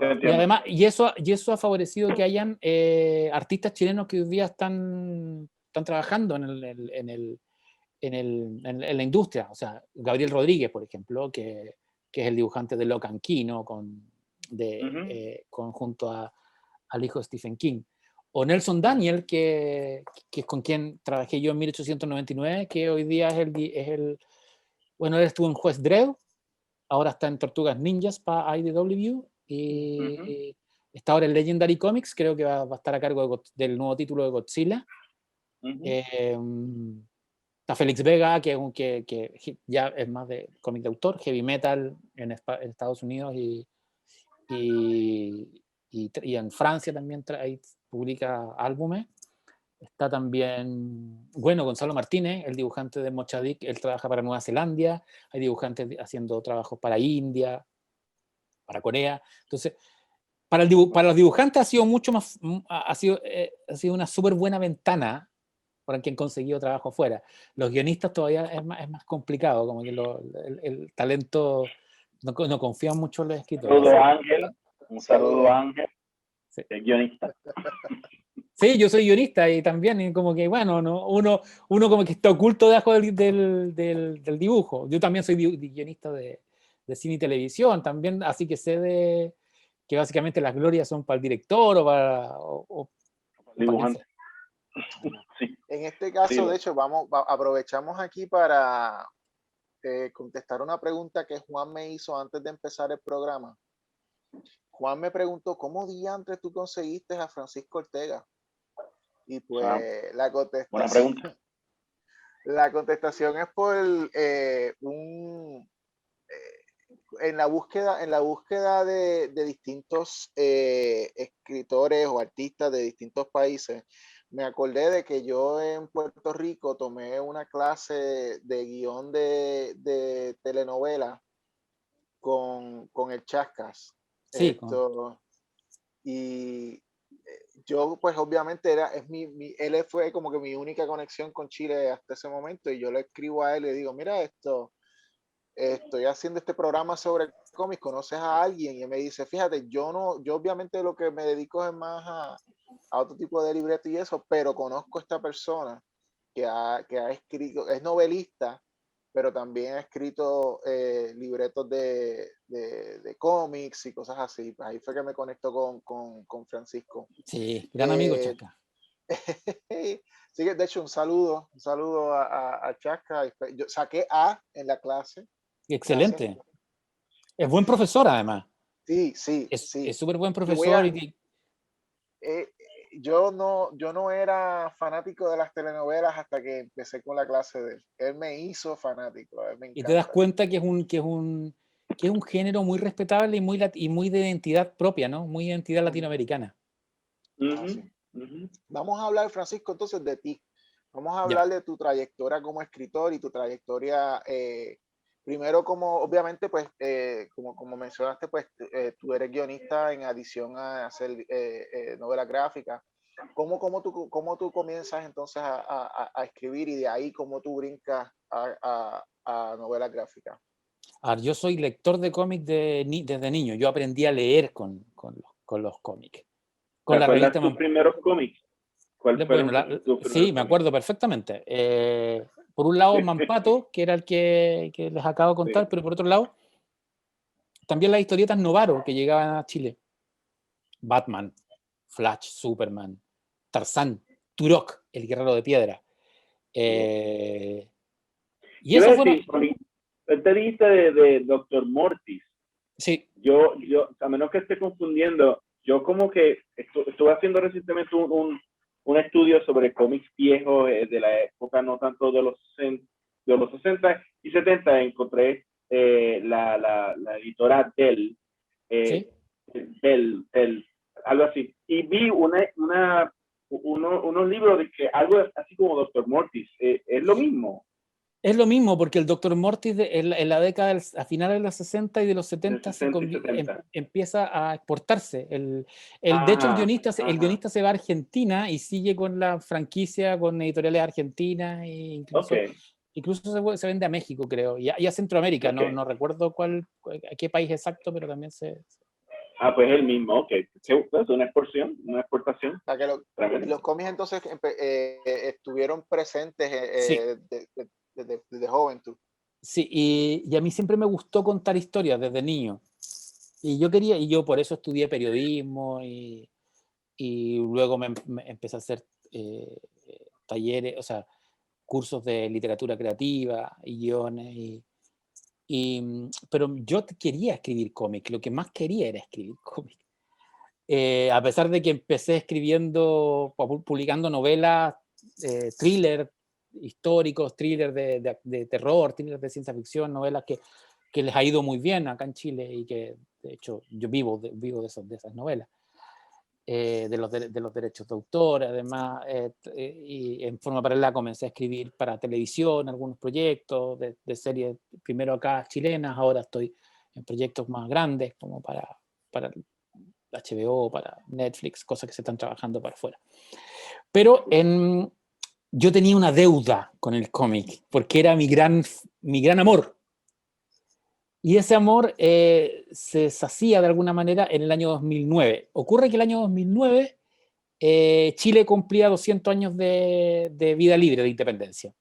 Y además, y eso ha favorecido que hayan artistas chilenos que hoy día están trabajando en la industria. O sea, Gabriel Rodríguez, por ejemplo, que es el dibujante de Lock and Key, ¿no? Junto al hijo de Stephen King. O Nelson Daniel, que es con quien trabajé yo en 1899, que hoy día bueno, él estuvo en Juez Dredd, ahora está en Tortugas Ninjas para IDW, y está ahora en Legendary Comics, creo que va a estar a cargo del nuevo título de Godzilla. Está Félix Vega, que ya es más de cómic de autor, heavy metal en Estados Unidos y en Francia también publica álbumes. Está también, bueno, Gonzalo Martínez, el dibujante de Mochadik, él trabaja para Nueva Zelanda, hay dibujantes haciendo trabajos para India, para Corea. Entonces, para los dibujantes ha sido ha sido una súper buena ventana para quien conseguido trabajo afuera. Los guionistas todavía es más complicado, como que el talento no confía mucho en los escritores. Un saludo a Ángel, sí. El guionista. Sí, yo soy guionista y también, y como que, bueno, ¿no? uno como que está oculto debajo del dibujo. Yo también soy guionista de cine y televisión también, así que sé que básicamente las glorias son para el director o para el dibujante. Sí. En este caso, sí, de hecho, aprovechamos aquí para contestar una pregunta que Juan me hizo antes de empezar el programa. Juan me preguntó, ¿cómo diantres tú conseguiste a Francisco Ortega? Y pues la contestación es por en la búsqueda de distintos escritores o artistas de distintos países. Me acordé de que yo en Puerto Rico tomé una clase de guión de telenovela con el Chascas. Sí, y yo pues obviamente él fue como que mi única conexión con Chile hasta ese momento, y yo le escribo a él y le digo, mira, estoy haciendo este programa sobre cómics, ¿conoces a alguien? Y él me dice, fíjate, yo obviamente lo que me dedico es más a otro tipo de libreto y eso, pero conozco a esta persona que ha escrito, es novelista, pero también ha escrito libretos de cómics y cosas así. Ahí fue que me conectó con Francisco. Sí, gran amigo Eh, Chasca. Sí, de hecho, un saludo a Chasca. Yo saqué A en la clase. Excelente. Gracias. Es buen profesor, además. Sí, sí, Es sí. súper buen Yo voy profesor. a, eh, yo no era fanático de las telenovelas hasta que empecé con la clase de él. Él me hizo fanático, a él me Y te das encanta. cuenta que es un género muy respetable y muy de identidad propia, ¿no? Muy identidad latinoamericana. Sí. Vamos a hablar, Francisco, entonces de ti. Vamos a Ya. hablar de tu trayectoria como escritor y tu trayectoria, primero como, obviamente, pues, como mencionaste, pues, tú eres guionista en adición a hacer novelas gráficas. ¿Cómo tú comienzas entonces a escribir y de ahí cómo tú brincas a novelas gráficas? Ahora, yo soy lector de cómics desde niño. Yo aprendí a leer con los cómics. ¿Te Con la acuerdas revista tus primeros cómics? ¿Cuáles Bueno, fueron tus primeros sí, me cómics? acuerdo perfectamente. Por un lado, Mampato, que era el que les acabo de contar, Sí. pero por otro lado, también las historietas Novaro que llegaban a Chile. Batman, Flash, Superman, Tarzán, Turok, el guerrero de piedra. Y Yo iba eso a fueron, decir, te dijiste de Doctor Mortis. sí, Yo, a menos que esté confundiendo, yo como que estuve haciendo recientemente un estudio sobre cómics viejos de la época, no tanto de los 60 y 70. Encontré la editora sí. Dell, algo así. Y vi unos libros de que algo así como Doctor Mortis. Es lo mismo. Es lo mismo, porque el Dr. Mortis en la década, a finales de los 60 y de los 70 De 60 y 70. empieza a exportarse. De hecho, Ajá, el guionista se va a Argentina y sigue con la franquicia, con editoriales argentinas, e ok, incluso se vende a México, creo, y a Centroamérica. ok. No recuerdo a qué país exacto, pero también Ah, pues el mismo, ok. Es una exportación. O sea, que los cómics entonces estuvieron presentes Sí, desde joven tú. sí, y a mí siempre me gustó contar historias desde niño. Y yo por eso estudié periodismo y luego me empecé a hacer talleres, o sea, cursos de literatura creativa y guiones. Pero yo quería escribir cómics, lo que más quería era escribir cómics. A pesar de que empecé escribiendo, publicando novelas, thrillers históricos, thrillers de terror, thrillers de ciencia ficción, novelas que les ha ido muy bien acá en Chile y que, de hecho, yo vivo de esas novelas. De los derechos de autor, además, y en forma paralela comencé a escribir para televisión algunos proyectos de series, primero acá chilenas, ahora estoy en proyectos más grandes como para HBO, para Netflix, cosas que se están trabajando para afuera. Pero yo tenía una deuda con el cómic, porque era mi gran amor. Y ese amor se sacía de alguna manera en el año 2009. Ocurre que el año 2009 Chile cumplía 200 años de vida libre, de independencia,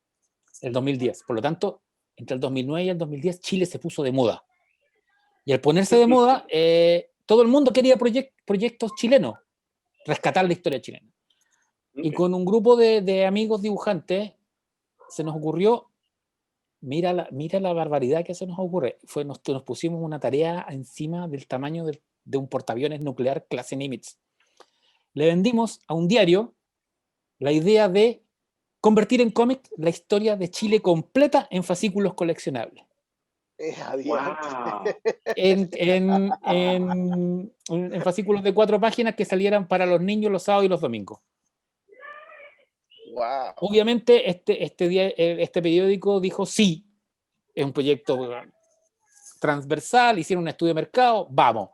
el 2010. Por lo tanto, entre el 2009 y el 2010, Chile se puso de moda. Y al ponerse de moda, todo el mundo quería proyectos chilenos, rescatar la historia chilena. Y con un grupo de amigos dibujantes se nos ocurrió, mira la barbaridad que se nos ocurre, nos pusimos una tarea encima del tamaño de un portaaviones nuclear clase Nimitz. Le vendimos a un diario la idea de convertir en cómic la historia de Chile completa en fascículos coleccionables. Wow. En fascículos de 4 páginas que salieran para los niños los sábados y los domingos. Wow. Obviamente este periódico dijo sí, es un proyecto transversal, hicieron un estudio de mercado, vamos.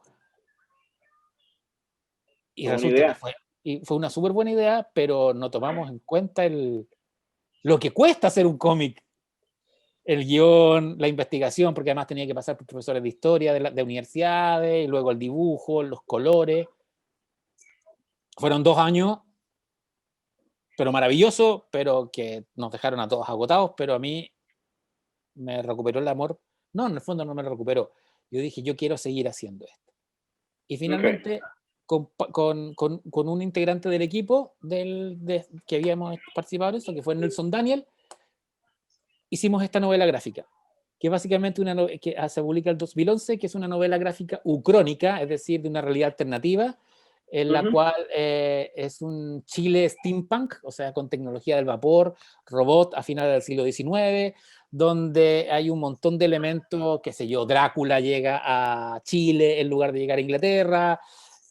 Y resulta que fue una súper buena idea, pero no tomamos en cuenta lo que cuesta hacer un cómic. El guión, la investigación, porque además tenía que pasar por profesores de historia de universidades, y luego el dibujo, los colores. Fueron 2 años pero maravilloso, pero que nos dejaron a todos agotados, pero a mí me recuperó el amor. No, en el fondo no me lo recuperó. Yo dije, yo quiero seguir haciendo esto. Y finalmente, con un integrante del equipo que habíamos participado en eso, que fue Nelson Daniel, hicimos esta novela gráfica, que básicamente que se publica en el 2011, que es una novela gráfica ucrónica, es decir, de una realidad alternativa, en la cual es un Chile steampunk, o sea, con tecnología del vapor, robot a finales del siglo XIX, donde hay un montón de elementos, qué sé yo, Drácula llega a Chile en lugar de llegar a Inglaterra,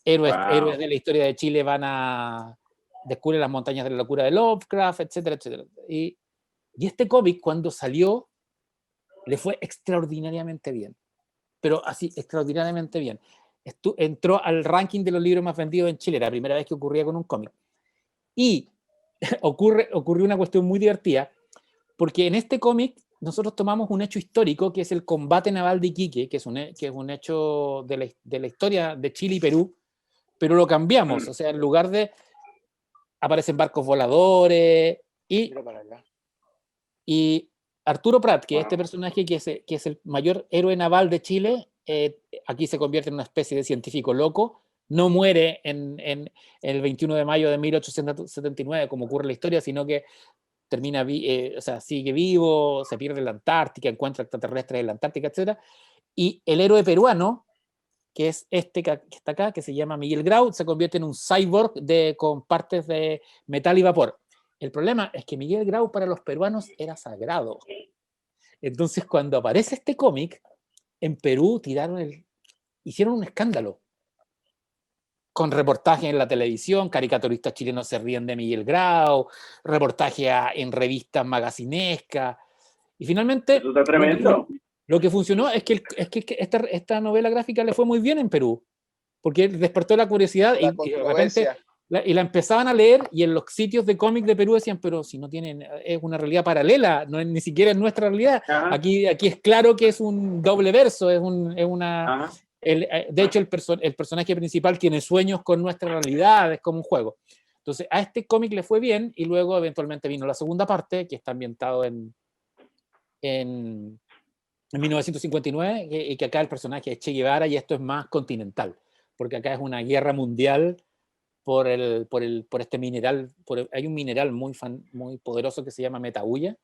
héroes de la historia de Chile descubren las montañas de la locura de Lovecraft, etcétera, etcétera. Y este cómic, cuando salió, le fue extraordinariamente bien. Pero así, extraordinariamente bien. Entró al ranking de los libros más vendidos en Chile. Era la primera vez que ocurría con un cómic. Y ocurrió una cuestión muy divertida, porque en este cómic nosotros tomamos un hecho histórico, que es el combate naval de Iquique, que es un hecho de la historia de Chile y Perú, pero lo cambiamos. O sea, en lugar de aparecen barcos voladores y Arturo Prat, que es este personaje que es el mayor héroe naval de Chile, aquí se convierte en una especie de científico loco, no muere en el 21 de mayo de 1879, como ocurre en la historia, sino que termina, o sea, sigue vivo, se pierde en la Antártica, encuentra extraterrestres en la Antártica, etc. Y el héroe peruano, que es este que está acá, que se llama Miguel Grau, se convierte en un cyborg con partes de metal y vapor. El problema es que Miguel Grau para los peruanos era sagrado. Entonces, cuando aparece este cómic, en Perú hicieron un escándalo. Con reportajes en la televisión, caricaturistas chilenos se ríen de Miguel Grau, reportajes en revistas magacinescas. Y finalmente, eso está tremendo. Lo que funcionó es que esta novela gráfica le fue muy bien en Perú, porque despertó la curiosidad y de repente la empezaban a leer, y en los sitios de cómic de Perú decían, pero si no tienen, es una realidad paralela, no es, ni siquiera es nuestra realidad. Aquí es claro que es un doble verso, de hecho el personaje principal tiene sueños con nuestra realidad, es como un juego. Entonces a este cómic le fue bien, y luego eventualmente vino la segunda parte, que está ambientado en 1959, y que acá el personaje es Che Guevara, y esto es más continental, porque acá es una guerra mundial por este mineral. Hay un mineral muy poderoso que se llama metahulla,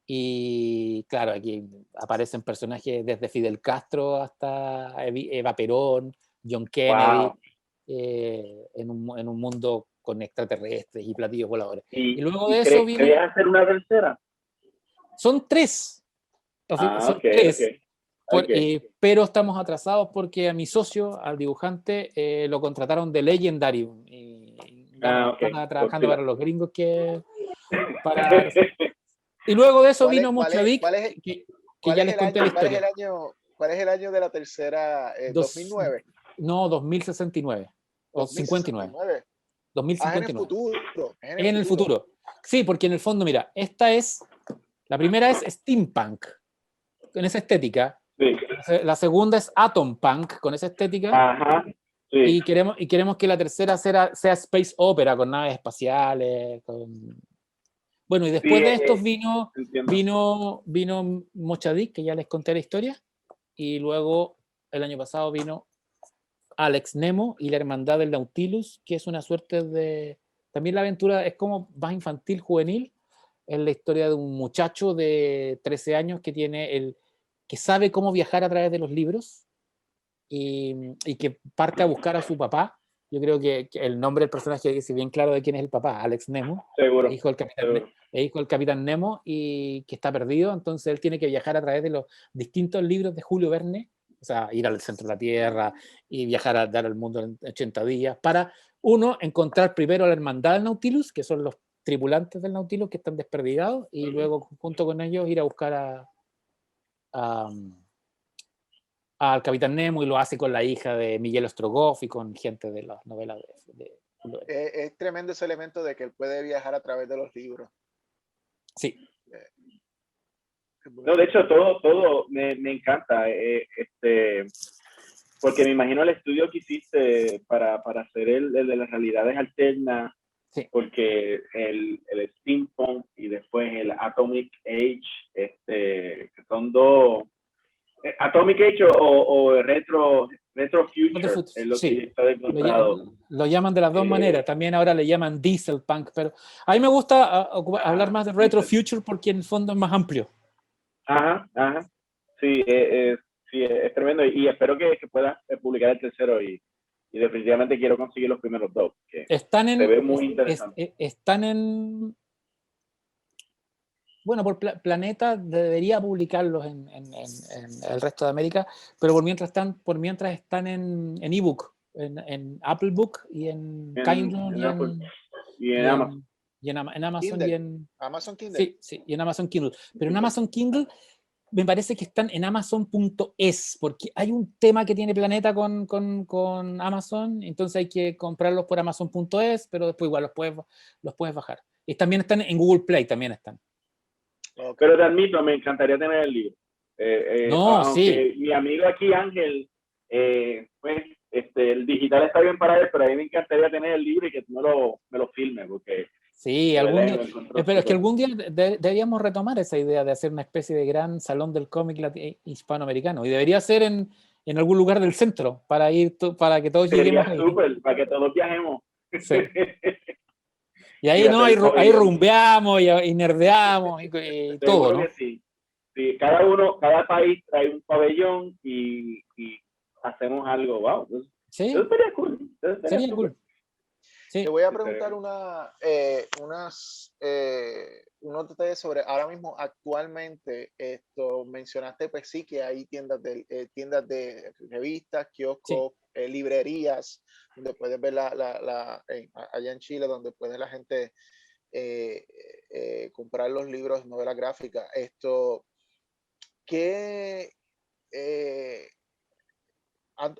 y claro, aquí aparecen personajes desde Fidel Castro hasta Eva Perón, John Kennedy, en un mundo con extraterrestres y platillos voladores. Y luego de eso vino... ¿Querías hacer una tercera? Son tres. Son tres. Pero estamos atrasados porque a mi socio, al dibujante, lo contrataron de Legendary, y están trabajando para los gringos y luego de eso vino Mochadik, que ya les conté la historia. ¿Cuál es el año de la tercera? ¿2009? No, 2069 o 59. 2059. En el futuro. En el futuro. Sí, porque en el fondo, mira, la primera es steampunk, con esa estética. Sí. La segunda es atom punk, con esa estética. Ajá. Sí. Y queremos que la tercera sea space opera, con naves espaciales. Bueno, y después de estos vino Mochadik, que ya les conté la historia, y luego el año pasado vino Alex Nemo y la Hermandad del Nautilus, que es una suerte de... También la aventura es como más infantil, juvenil. Es la historia de un muchacho de 13 años que sabe cómo viajar a través de los libros, y que parte a buscar a su papá. Yo creo que el nombre del personaje es bien claro de quién es el papá, Alex Nemo, seguro, hijo del capitán Nemo, y que está perdido. Entonces él tiene que viajar a través de los distintos libros de Julio Verne, o sea, ir al centro de la Tierra y viajar a dar al mundo en 80 días, para encontrar primero a la Hermandad del Nautilus, que son los tripulantes del Nautilus que están desperdigados, y luego junto con ellos ir a buscar al Capitán Nemo, y lo hace con la hija de Miguel Strogoff y con gente de las novelas de es tremendo ese elemento de que él puede viajar a través de los libros. Sí. No, de hecho, todo me encanta, porque me imagino el estudio que hiciste para hacer el de las realidades alternas, Sí. porque el Steampunk y después el Atomic Age, que son dos, Atomic Age o Retro Future, es lo que Sí, yo estaba encontrado. lo llaman de las dos maneras. También ahora le llaman Diesel Punk, pero a mí me gusta hablar más de Retro Future porque en el fondo es más amplio. Ajá, ajá. Sí, sí, es tremendo y espero que puedas publicar el tercero y definitivamente quiero conseguir los primeros dos, que Están se ve muy interesante. están en, bueno, por Planeta debería publicarlos en el resto de América, pero por mientras están en ebook, en Apple Book y en Kindle Y en Amazon. en Amazon Kindle. y en Amazon Kindle. sí, sí, y en Amazon Kindle. Pero en Amazon Kindle me parece que están en Amazon.es, porque hay un tema que tiene Planeta con Amazon, entonces hay que comprarlos por Amazon.es, pero después igual los puedes bajar. Y también están en Google Play, también están. Okay. Pero te admito, me encantaría tener el libro. No, aunque sí. mi amigo aquí, Ángel, pues el digital está bien para él, pero a mí me encantaría tener el libro y que tú me lo filmes, porque Sí, de algún verdad día. me lo encontró Pero es que súper. algún día deberíamos retomar esa idea de hacer una especie de gran salón del cómic hispanoamericano. Y debería ser en algún lugar del centro para para que todos lleguemos Sería ahí. súper, para que todos viajemos. Sí. Y Y ahí no, hacer ahí pabellón. rumbeamos y nerdeamos y todo, Seguro ¿no? que sí. Sí, cada país trae un pabellón y hacemos algo. Wow, eso Sí, sería cool. Eso sería sería súper. cool. Te Sí, voy a preguntar unos detalles sobre ahora mismo, actualmente, mencionaste, pues sí, que hay tiendas de revistas, sí. kioscos, librerías, donde puedes ver allá en Chile, donde puede la gente comprar los libros, novelas gráficas. ¿Qué, eh,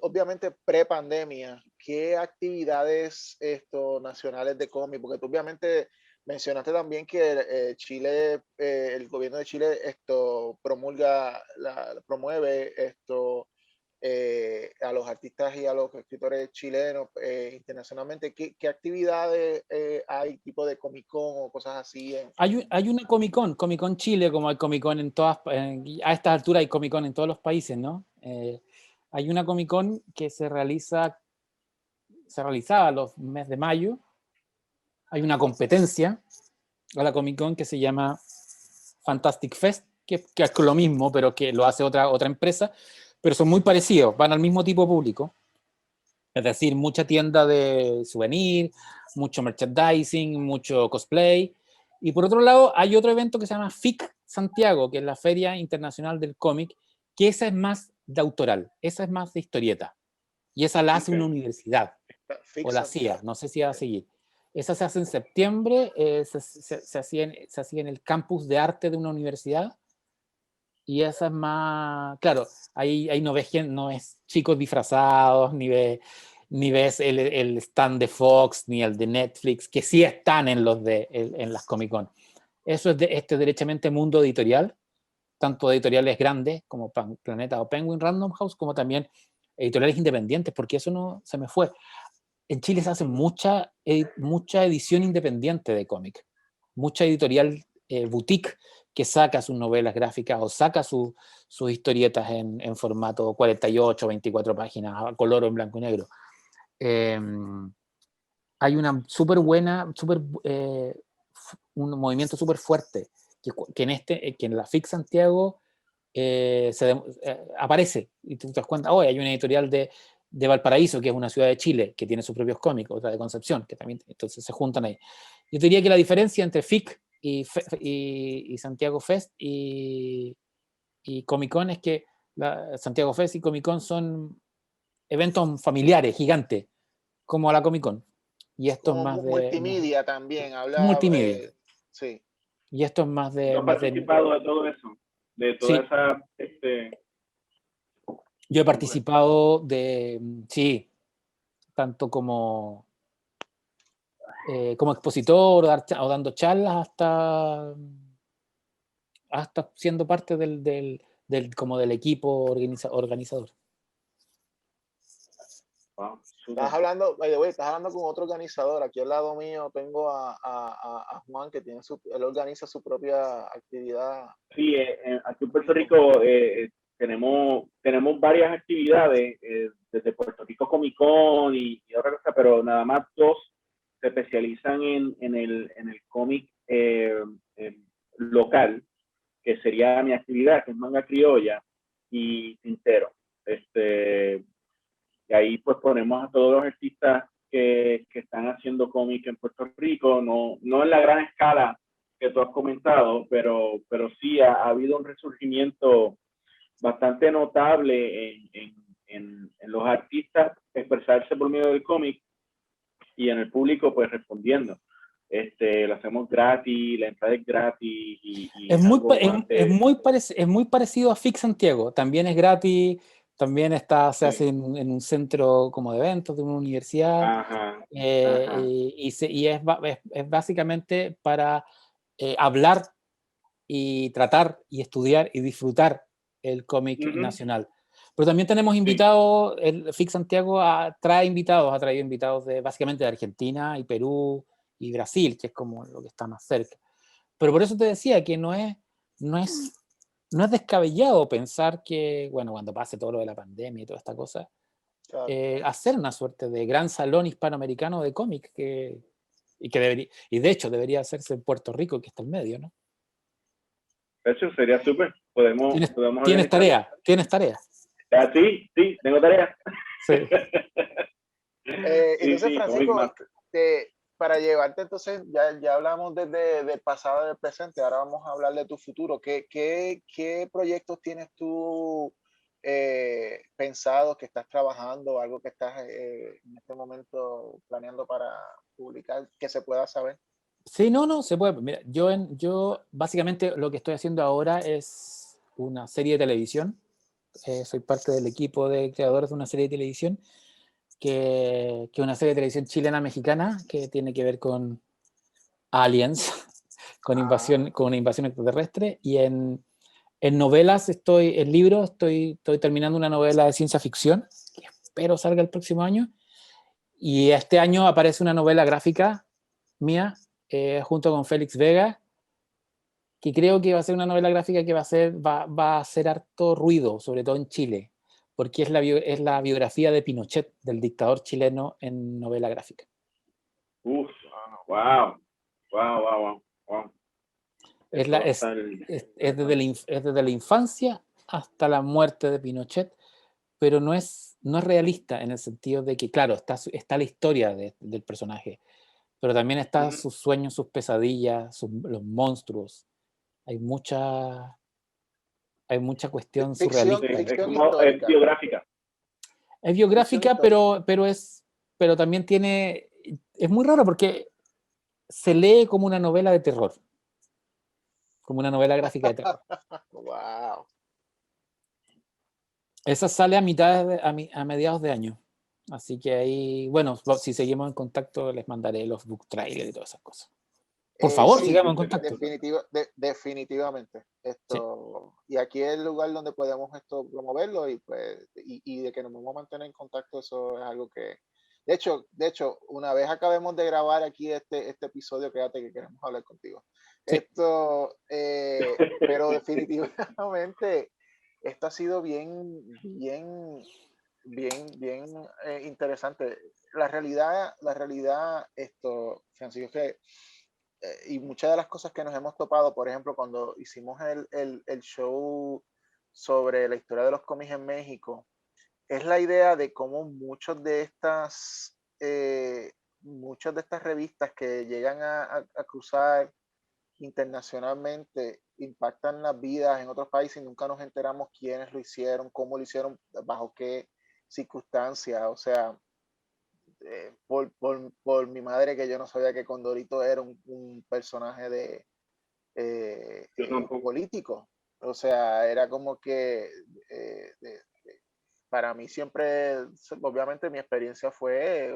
obviamente pre-pandemia, ¿qué actividades nacionales de cómic? Porque tú obviamente mencionaste también que Chile, el gobierno de Chile promueve a los artistas y a los escritores chilenos internacionalmente. ¿Qué actividades hay, tipo de Comic Con o cosas así? Hay una Comic Con Chile, como hay Comic Con a estas alturas hay Comic Con en todos los países, ¿no? Hay una Comic Con que se realizaba los meses de mayo. Hay una competencia a la Comic Con que se llama Fantastic Fest, que es lo mismo, pero que lo hace otra empresa, pero son muy parecidos, van al mismo tipo de público. Es decir, mucha tienda de souvenir, mucho merchandising, mucho cosplay. Y por otro lado, hay otro evento que se llama FIC Santiago, que es la Feria Internacional del Cómic, que esa es más de autoral, esa es más de historieta. Y esa la hace una universidad, o la hacía, no sé si va a seguir. Esa se hace en septiembre, se hacía en el campus de arte de una universidad. Y esa es más, claro, ahí no ves, no es chicos disfrazados, ni ves el stand de Fox, ni el de Netflix, que sí están en las Comic Con. Eso es derechamente mundo editorial, tanto editoriales grandes como Planeta o Penguin Random House, como también editoriales independientes, porque eso no se me fue. En Chile se hace mucha edición independiente de cómic, mucha editorial boutique que saca sus novelas gráficas o saca sus historietas en formato 48, 24 páginas, a color o en blanco y negro. Hay una súper buena, un movimiento súper fuerte que en la FIC Santiago aparece y tú te das cuenta, hay una editorial de Valparaíso, que es una ciudad de Chile, que tiene sus propios cómics, otra de Concepción, que también, entonces se juntan ahí. Yo diría que la diferencia entre FIC y Santiago Fest y Comic Con es que Santiago Fest y Comic Con son eventos familiares, gigantes, como la Comic Con. Y esto es Como más multimedia también, multimedia. sí. Y esto es más ¿Tú has participado de todo eso? De toda sí, esa... yo he participado sí, tanto como expositor o dando charlas hasta siendo parte como del equipo organizador. Wow, Estás hablando, by the way, estás hablando con otro organizador. Aquí al lado mío tengo a Juan, que tiene él organiza su propia actividad. Sí, aquí en Puerto Rico tenemos varias actividades, desde Puerto Rico Comic Con y otra cosa, pero nada más dos se especializan en el cómic local, que sería mi actividad, que es Manga Criolla y Tintero. Y ahí pues ponemos a todos los artistas que están haciendo cómic en Puerto Rico, no en la gran escala que tú has comentado, pero sí ha habido un resurgimiento bastante notable en los artistas expresarse por medio del cómic y en el público pues respondiendo. Lo hacemos gratis, la entrada es gratis y Es muy parecido a Fix Santiago, también es gratis, también se hace en un centro como de eventos de una universidad. Ajá, Y es básicamente para hablar y tratar y estudiar y disfrutar el cómic nacional. Pero también tenemos invitados, el FIC Santiago ha traído invitados básicamente de Argentina y Perú y Brasil, que es como lo que está más cerca. Pero por eso te decía que no es descabellado pensar que, bueno, cuando pase todo lo de la pandemia y toda esta cosa, Claro. hacer una suerte de gran salón hispanoamericano de cómic y de hecho debería hacerse en Puerto Rico, que está en medio, ¿no? Eso sería súper. Podemos ¿Tienes tarea? Ah, sí, tengo tarea. Sí. Entonces, Francisco, para llevarte, entonces, ya hablamos del pasado y del presente, ahora vamos a hablar de tu futuro. ¿Qué proyectos tienes tú pensados, que estás trabajando, algo que estás en este momento planeando para publicar, que se pueda saber? Sí, no, se puede. Mira, yo básicamente lo que estoy haciendo ahora es una serie de televisión. Soy parte del equipo de creadores de una serie de televisión, que es una serie de televisión chilena-mexicana que tiene que ver con aliens, con una invasión extraterrestre. Y en novelas, en libros, estoy terminando una novela de ciencia ficción, que espero salga el próximo año. Y este año aparece una novela gráfica mía, junto con Félix Vega, que creo que va a ser una novela gráfica que va a hacer harto ruido, sobre todo en Chile, porque es la biografía de Pinochet, del dictador chileno, en novela gráfica. Wow. Es desde la infancia hasta la muerte de Pinochet, pero no es realista, en el sentido de que, claro, está la historia del personaje, pero también están sus sueños, sus pesadillas, los monstruos. Hay mucha cuestión surrealista. Es biográfica. Es biográfica, pero también es muy raro porque se lee como una novela de terror, como una novela gráfica de terror. Wow. Esa sale a mediados de año. Así que ahí, bueno, si seguimos en contacto, les mandaré los book trailers y todas esas cosas. Por favor, sí, sigamos en contacto. Definitivamente. Y aquí es el lugar donde podemos promoverlo y de que nos vamos a mantener en contacto, eso es algo que, de hecho, una vez acabemos de grabar aquí este episodio, quédate que queremos hablar contigo. Sí. Pero definitivamente esto ha sido bien interesante. La realidad, Francisco, es que y muchas de las cosas que nos hemos topado, por ejemplo, cuando hicimos el show sobre la historia de los cómics en México, es la idea de cómo muchas de estas revistas que llegan a cruzar internacionalmente impactan las vidas en otros países y nunca nos enteramos quiénes lo hicieron, cómo lo hicieron, bajo qué circunstancias. O sea, por mi madre, que yo no sabía que Condorito era un personaje de político. O sea, era como que para mí siempre, obviamente mi experiencia fue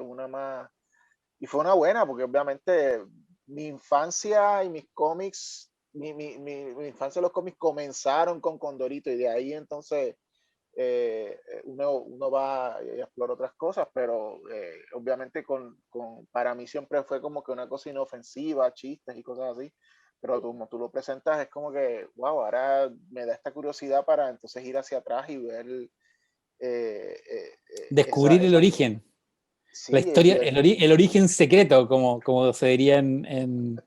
y fue una buena, porque obviamente mi infancia y mis cómics, mi infancia los cómics comenzaron con Condorito, y de ahí entonces uno va y explora otras cosas, pero obviamente para mí siempre fue como que una cosa inofensiva, chistes y cosas así, pero como tú lo presentas es como que, wow, ahora me da esta curiosidad para entonces ir hacia atrás y ver Descubrir el origen, la sí, historia, el origen secreto, como se diría en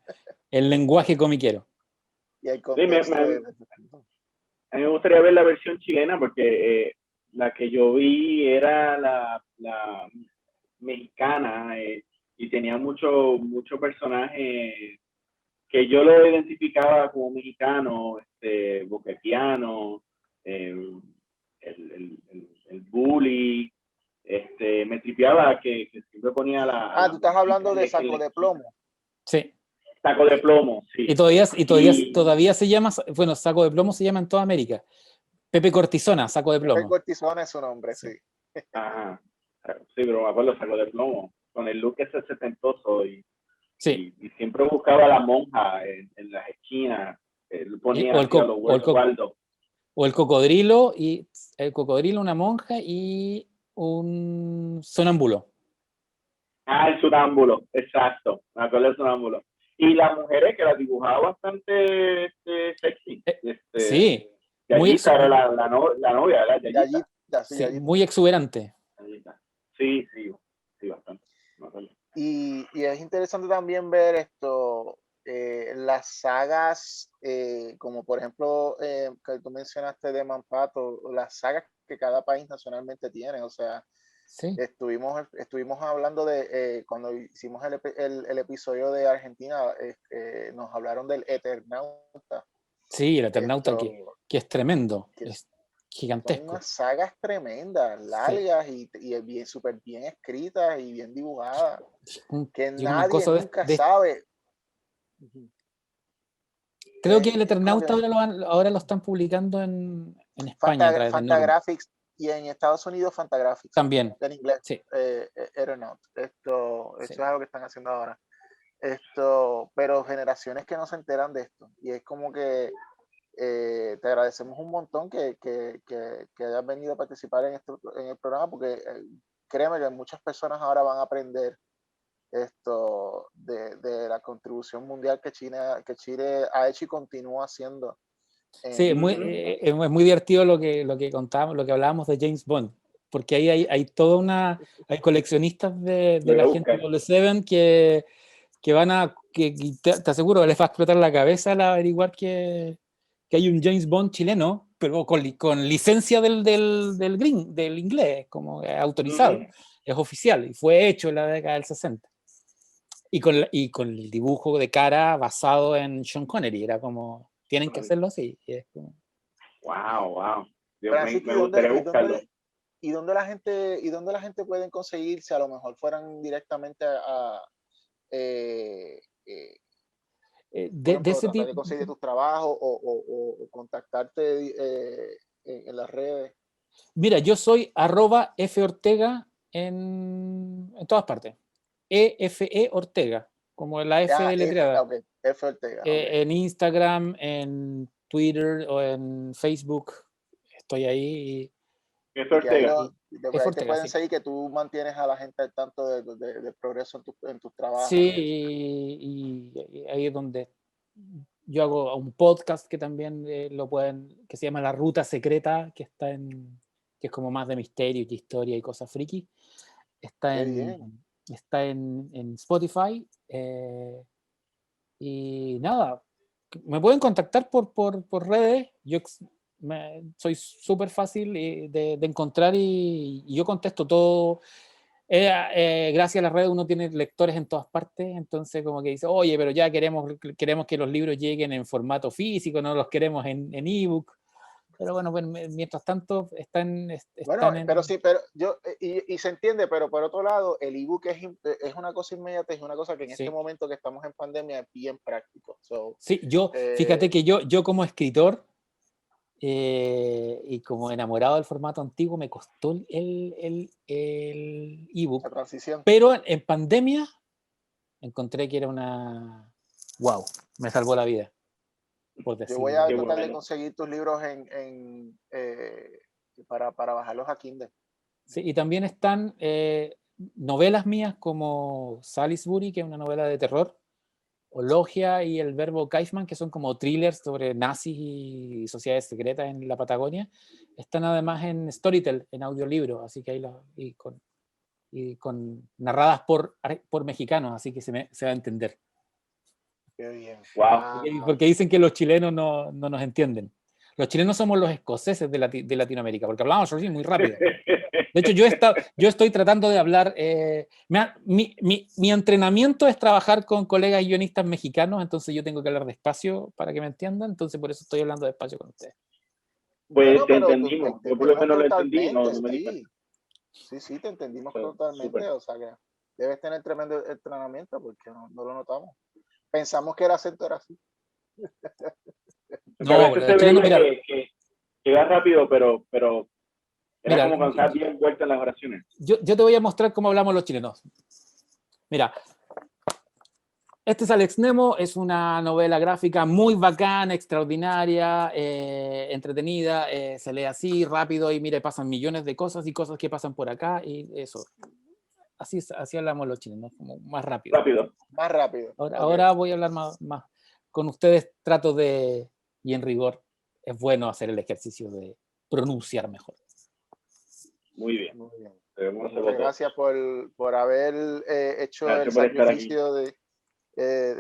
el lenguaje comiquero. y el contexto a mí me gustaría ver la versión chilena porque la que yo vi era la mexicana y tenía mucho personaje que yo lo identificaba como mexicano, Boquetiano, el, el bully, me tripeaba que siempre ponía tú estás hablando de Saco de Plomo. Sí. Saco de Plomo, sí. Y todavía se llama, bueno, Saco de Plomo se llama en toda América. Pepe Cortisona, Saco de Plomo. Pepe Cortisona es su nombre, sí. Ajá. Sí, pero me acuerdo, Saco de Plomo, con el look ese setentoso y siempre buscaba a la monja en las esquinas, ponía o el cocodrilo, una monja y un sonámbulo. El sonámbulo, exacto, me acuerdo del sonámbulo. Y las mujeres que las dibujaba bastante sexy. Sí. Yayita era la novia, ¿verdad? Yayita, sí, muy exuberante. Sí, bastante. Y es interesante también ver esto, las sagas, como por ejemplo, que tú mencionaste de Manpato, las sagas que cada país nacionalmente tiene, o sea, sí. estuvimos hablando de, cuando hicimos el episodio de Argentina, nos hablaron del Eternauta. Sí, el Eternauta, que es tremendo, es gigantesco. Son unas sagas tremendas, largas y bien, súper bien escritas y bien dibujadas, que nadie nunca sabe. Creo que el Eternauta ahora lo están publicando en España. Fantagraphics y en Estados Unidos Fantagraphics. También. En inglés. Sí. Eternaut. Esto Sí. es algo que están haciendo ahora. Pero generaciones que no se enteran de esto. Y es como que te agradecemos un montón que hayas venido a participar en el programa, porque créeme que muchas personas ahora van a aprender esto de la contribución mundial que Chile ha hecho y continúa haciendo. Sí, es muy divertido lo que contábamos, lo que hablábamos de James Bond, porque ahí hay toda hay coleccionistas de la gente de Double Seven que van que te aseguro que les va a explotar la cabeza al averiguar que hay un James Bond chileno, pero con licencia del inglés, como autorizado, es oficial, y fue hecho en la década del 60. Y con el dibujo de cara basado en Sean Connery, era como, tienen que hacerlo así. Y es como... Wow. Me gustaría buscarlo. ¿Y dónde la gente puede conseguirse? A lo mejor fueran directamente a tratar de conseguir tus trabajos o contactarte en las redes. Mira, yo soy @FOrtega en todas partes. EFE Ortega, como la F deletreada. Okay. F Ortega. En Instagram, en Twitter o en Facebook. Estoy ahí. F Ortega. Ahí te pueden seguir, que tú mantienes a la gente al tanto del progreso en tus trabajos. Sí, y ahí es donde yo hago un podcast que también que se llama La Ruta Secreta, que es como más de misterio y historia y cosas friki. Está en Spotify. Y nada, me pueden contactar por redes. Yo soy súper fácil de encontrar y yo contesto todo. Gracias a las redes uno tiene lectores en todas partes, entonces como que dice, oye, pero ya queremos que los libros lleguen en formato físico, no los queremos en ebook. Pero bueno, mientras tanto están pero sí, pero yo, y se entiende, pero por otro lado, el ebook es una cosa inmediata, es una cosa que en este momento que estamos en pandemia es bien práctico. Sí, fíjate que yo como escritor y como enamorado del formato antiguo me costó el ebook. La transición. Pero en pandemia encontré que era wow, me salvó la vida. Yo voy a tratar de conseguir tus libros para bajarlos a Kindle. Sí, y también están novelas mías como Salisbury, que es una novela de terror, o Logia y El Verbo Kaifman, que son como thrillers sobre nazis y sociedades secretas en la Patagonia. Están además en Storytel, en audiolibro, así que ahí y con narradas por mexicanos, así que se va a entender. Qué bien. Wow. Porque dicen que los chilenos no nos entienden. Los chilenos somos los escoceses de Latinoamérica, porque hablamos así muy rápido. De hecho, yo estoy tratando de hablar. Mi entrenamiento es trabajar con colegas guionistas mexicanos, entonces yo tengo que hablar despacio para que me entiendan, entonces por eso estoy hablando despacio con ustedes. Pues Bueno, te pero entendimos. te Yo por lo entendimos menos lo entendí, totalmente, no me di cuenta. sí, te entendimos So, totalmente, súper. o sea que debes tener tremendo entrenamiento porque no lo notamos. Pensamos que el acento era así. Porque a No, veces los se chilenos, veía mira, que va rápido, pero era mira, como cuando estabas bien vuelta en las oraciones. yo te voy a mostrar cómo hablamos los chilenos. Mira, este es Alex Nemo, es una novela gráfica muy bacana, extraordinaria, entretenida, se lee así, rápido, y mire, pasan millones de cosas y cosas que pasan por acá, y eso. Así hablamos los chilenos, como más rápido. Rápido. Más rápido. Ahora voy a hablar más. Con ustedes trato y en rigor, es bueno hacer el ejercicio de pronunciar mejor. Muy bien. Muy bien. Debemos Muchas hacerlo todo. gracias por haber hecho Gracias el por estar aquí. sacrificio de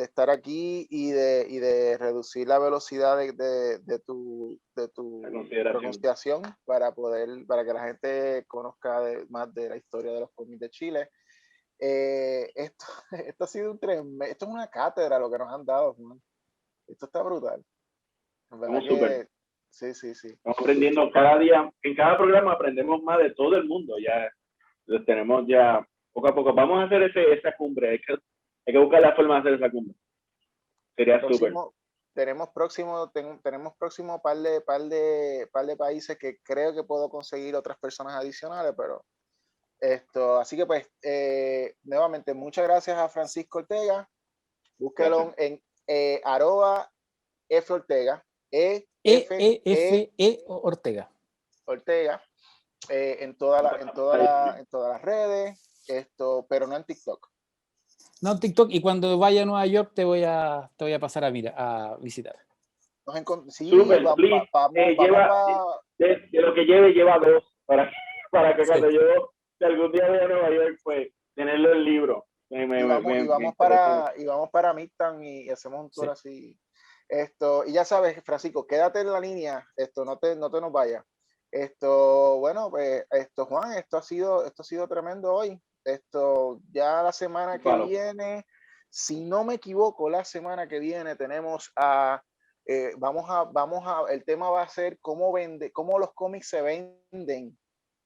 estar aquí y de reducir la velocidad de tu La consideración. pronunciación para que la gente conozca más de la historia de los cómics de Chile. Esto ha sido esto es una cátedra lo que nos han dado, Juan. Esto está brutal. En verdad Estamos súper. sí. Estamos aprendiendo cada día. En cada programa aprendemos más de todo el mundo. Ya los tenemos ya poco a poco. Vamos a hacer esa cumbre. Hay que buscar la forma de hacer esa cumbre. Sería súper. Tenemos próximo par de países que creo que puedo conseguir otras personas adicionales, pero así que pues nuevamente muchas gracias a Francisco Ortega. Búsquelo en @F Ortega, Ortega. Ortega, en todas las redes, pero no en TikTok. No, TikTok, y cuando vaya a Nueva York te voy a pasar a visitar. Sí, Súper, vamos de lo que lleva 2 para que Sí. cuando yo si algún día voy a Nueva York, pues tenerlo en libro. Y vamos para Midtown y hacemos un tour así. Y ya sabes, Francisco, quédate en la línea, no te nos vayas. Bueno, pues Juan, esto ha sido tremendo hoy. Ya la semana que viene, si no me equivoco, la semana que viene tenemos el tema va a ser cómo los cómics se venden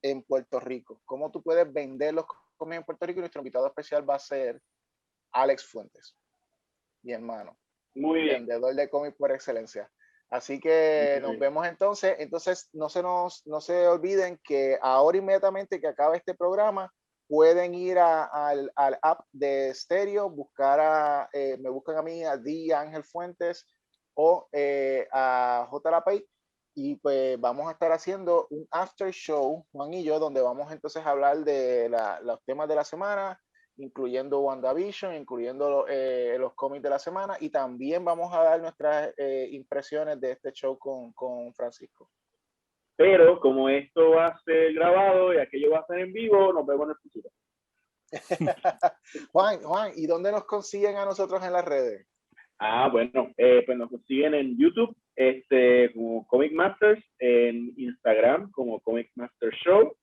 en Puerto Rico, cómo tú puedes vender los cómics en Puerto Rico, y nuestro invitado especial va a ser Alex Fuentes, mi hermano, muy bien, vendedor de cómics por excelencia. Así que nos vemos entonces. Entonces no se olviden que ahora inmediatamente que acabe este programa pueden ir al app de Stereo, me buscan a mí, a D. Ángel Fuentes o a J. Lapay, y pues vamos a estar haciendo un after show, Juan y yo, donde vamos entonces a hablar de los temas de la semana, incluyendo WandaVision, incluyendo los cómics de la semana, y también vamos a dar nuestras impresiones de este show con Francisco. Pero como esto va a ser grabado y aquello va a ser en vivo, nos vemos en el futuro. Juan, ¿y dónde nos consiguen a nosotros en las redes? Bueno, pues nos consiguen en YouTube como Comic Masters, en Instagram como Comic Masters Show,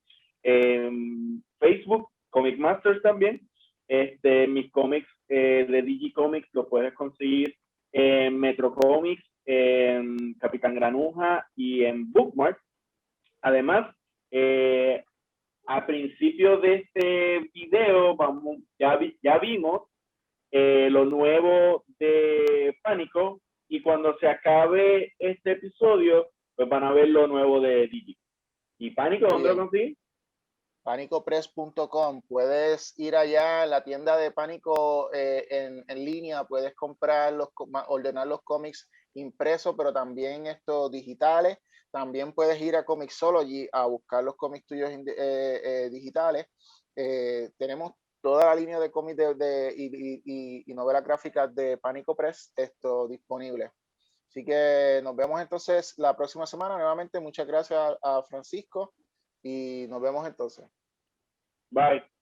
en Facebook Comic Masters también. Mis cómics de Digicomics los puedes conseguir en Metro Comics, en Capitán Granuja y en Bookmark. Además, a principio de este video ya vimos lo nuevo de Pánico, y cuando se acabe este episodio pues van a ver lo nuevo de Digi. ¿Y Pánico dónde lo consigues? Panicopress.com. Puedes ir allá a la tienda de Pánico en línea, puedes ordenar los cómics impresos, pero también estos digitales. También puedes ir a Comixology a buscar los cómics tuyos digitales. Tenemos toda la línea de cómics y novelas gráficas de Pánico Press disponible. Así que nos vemos entonces la próxima semana. Nuevamente, muchas gracias a Francisco y nos vemos entonces. Bye.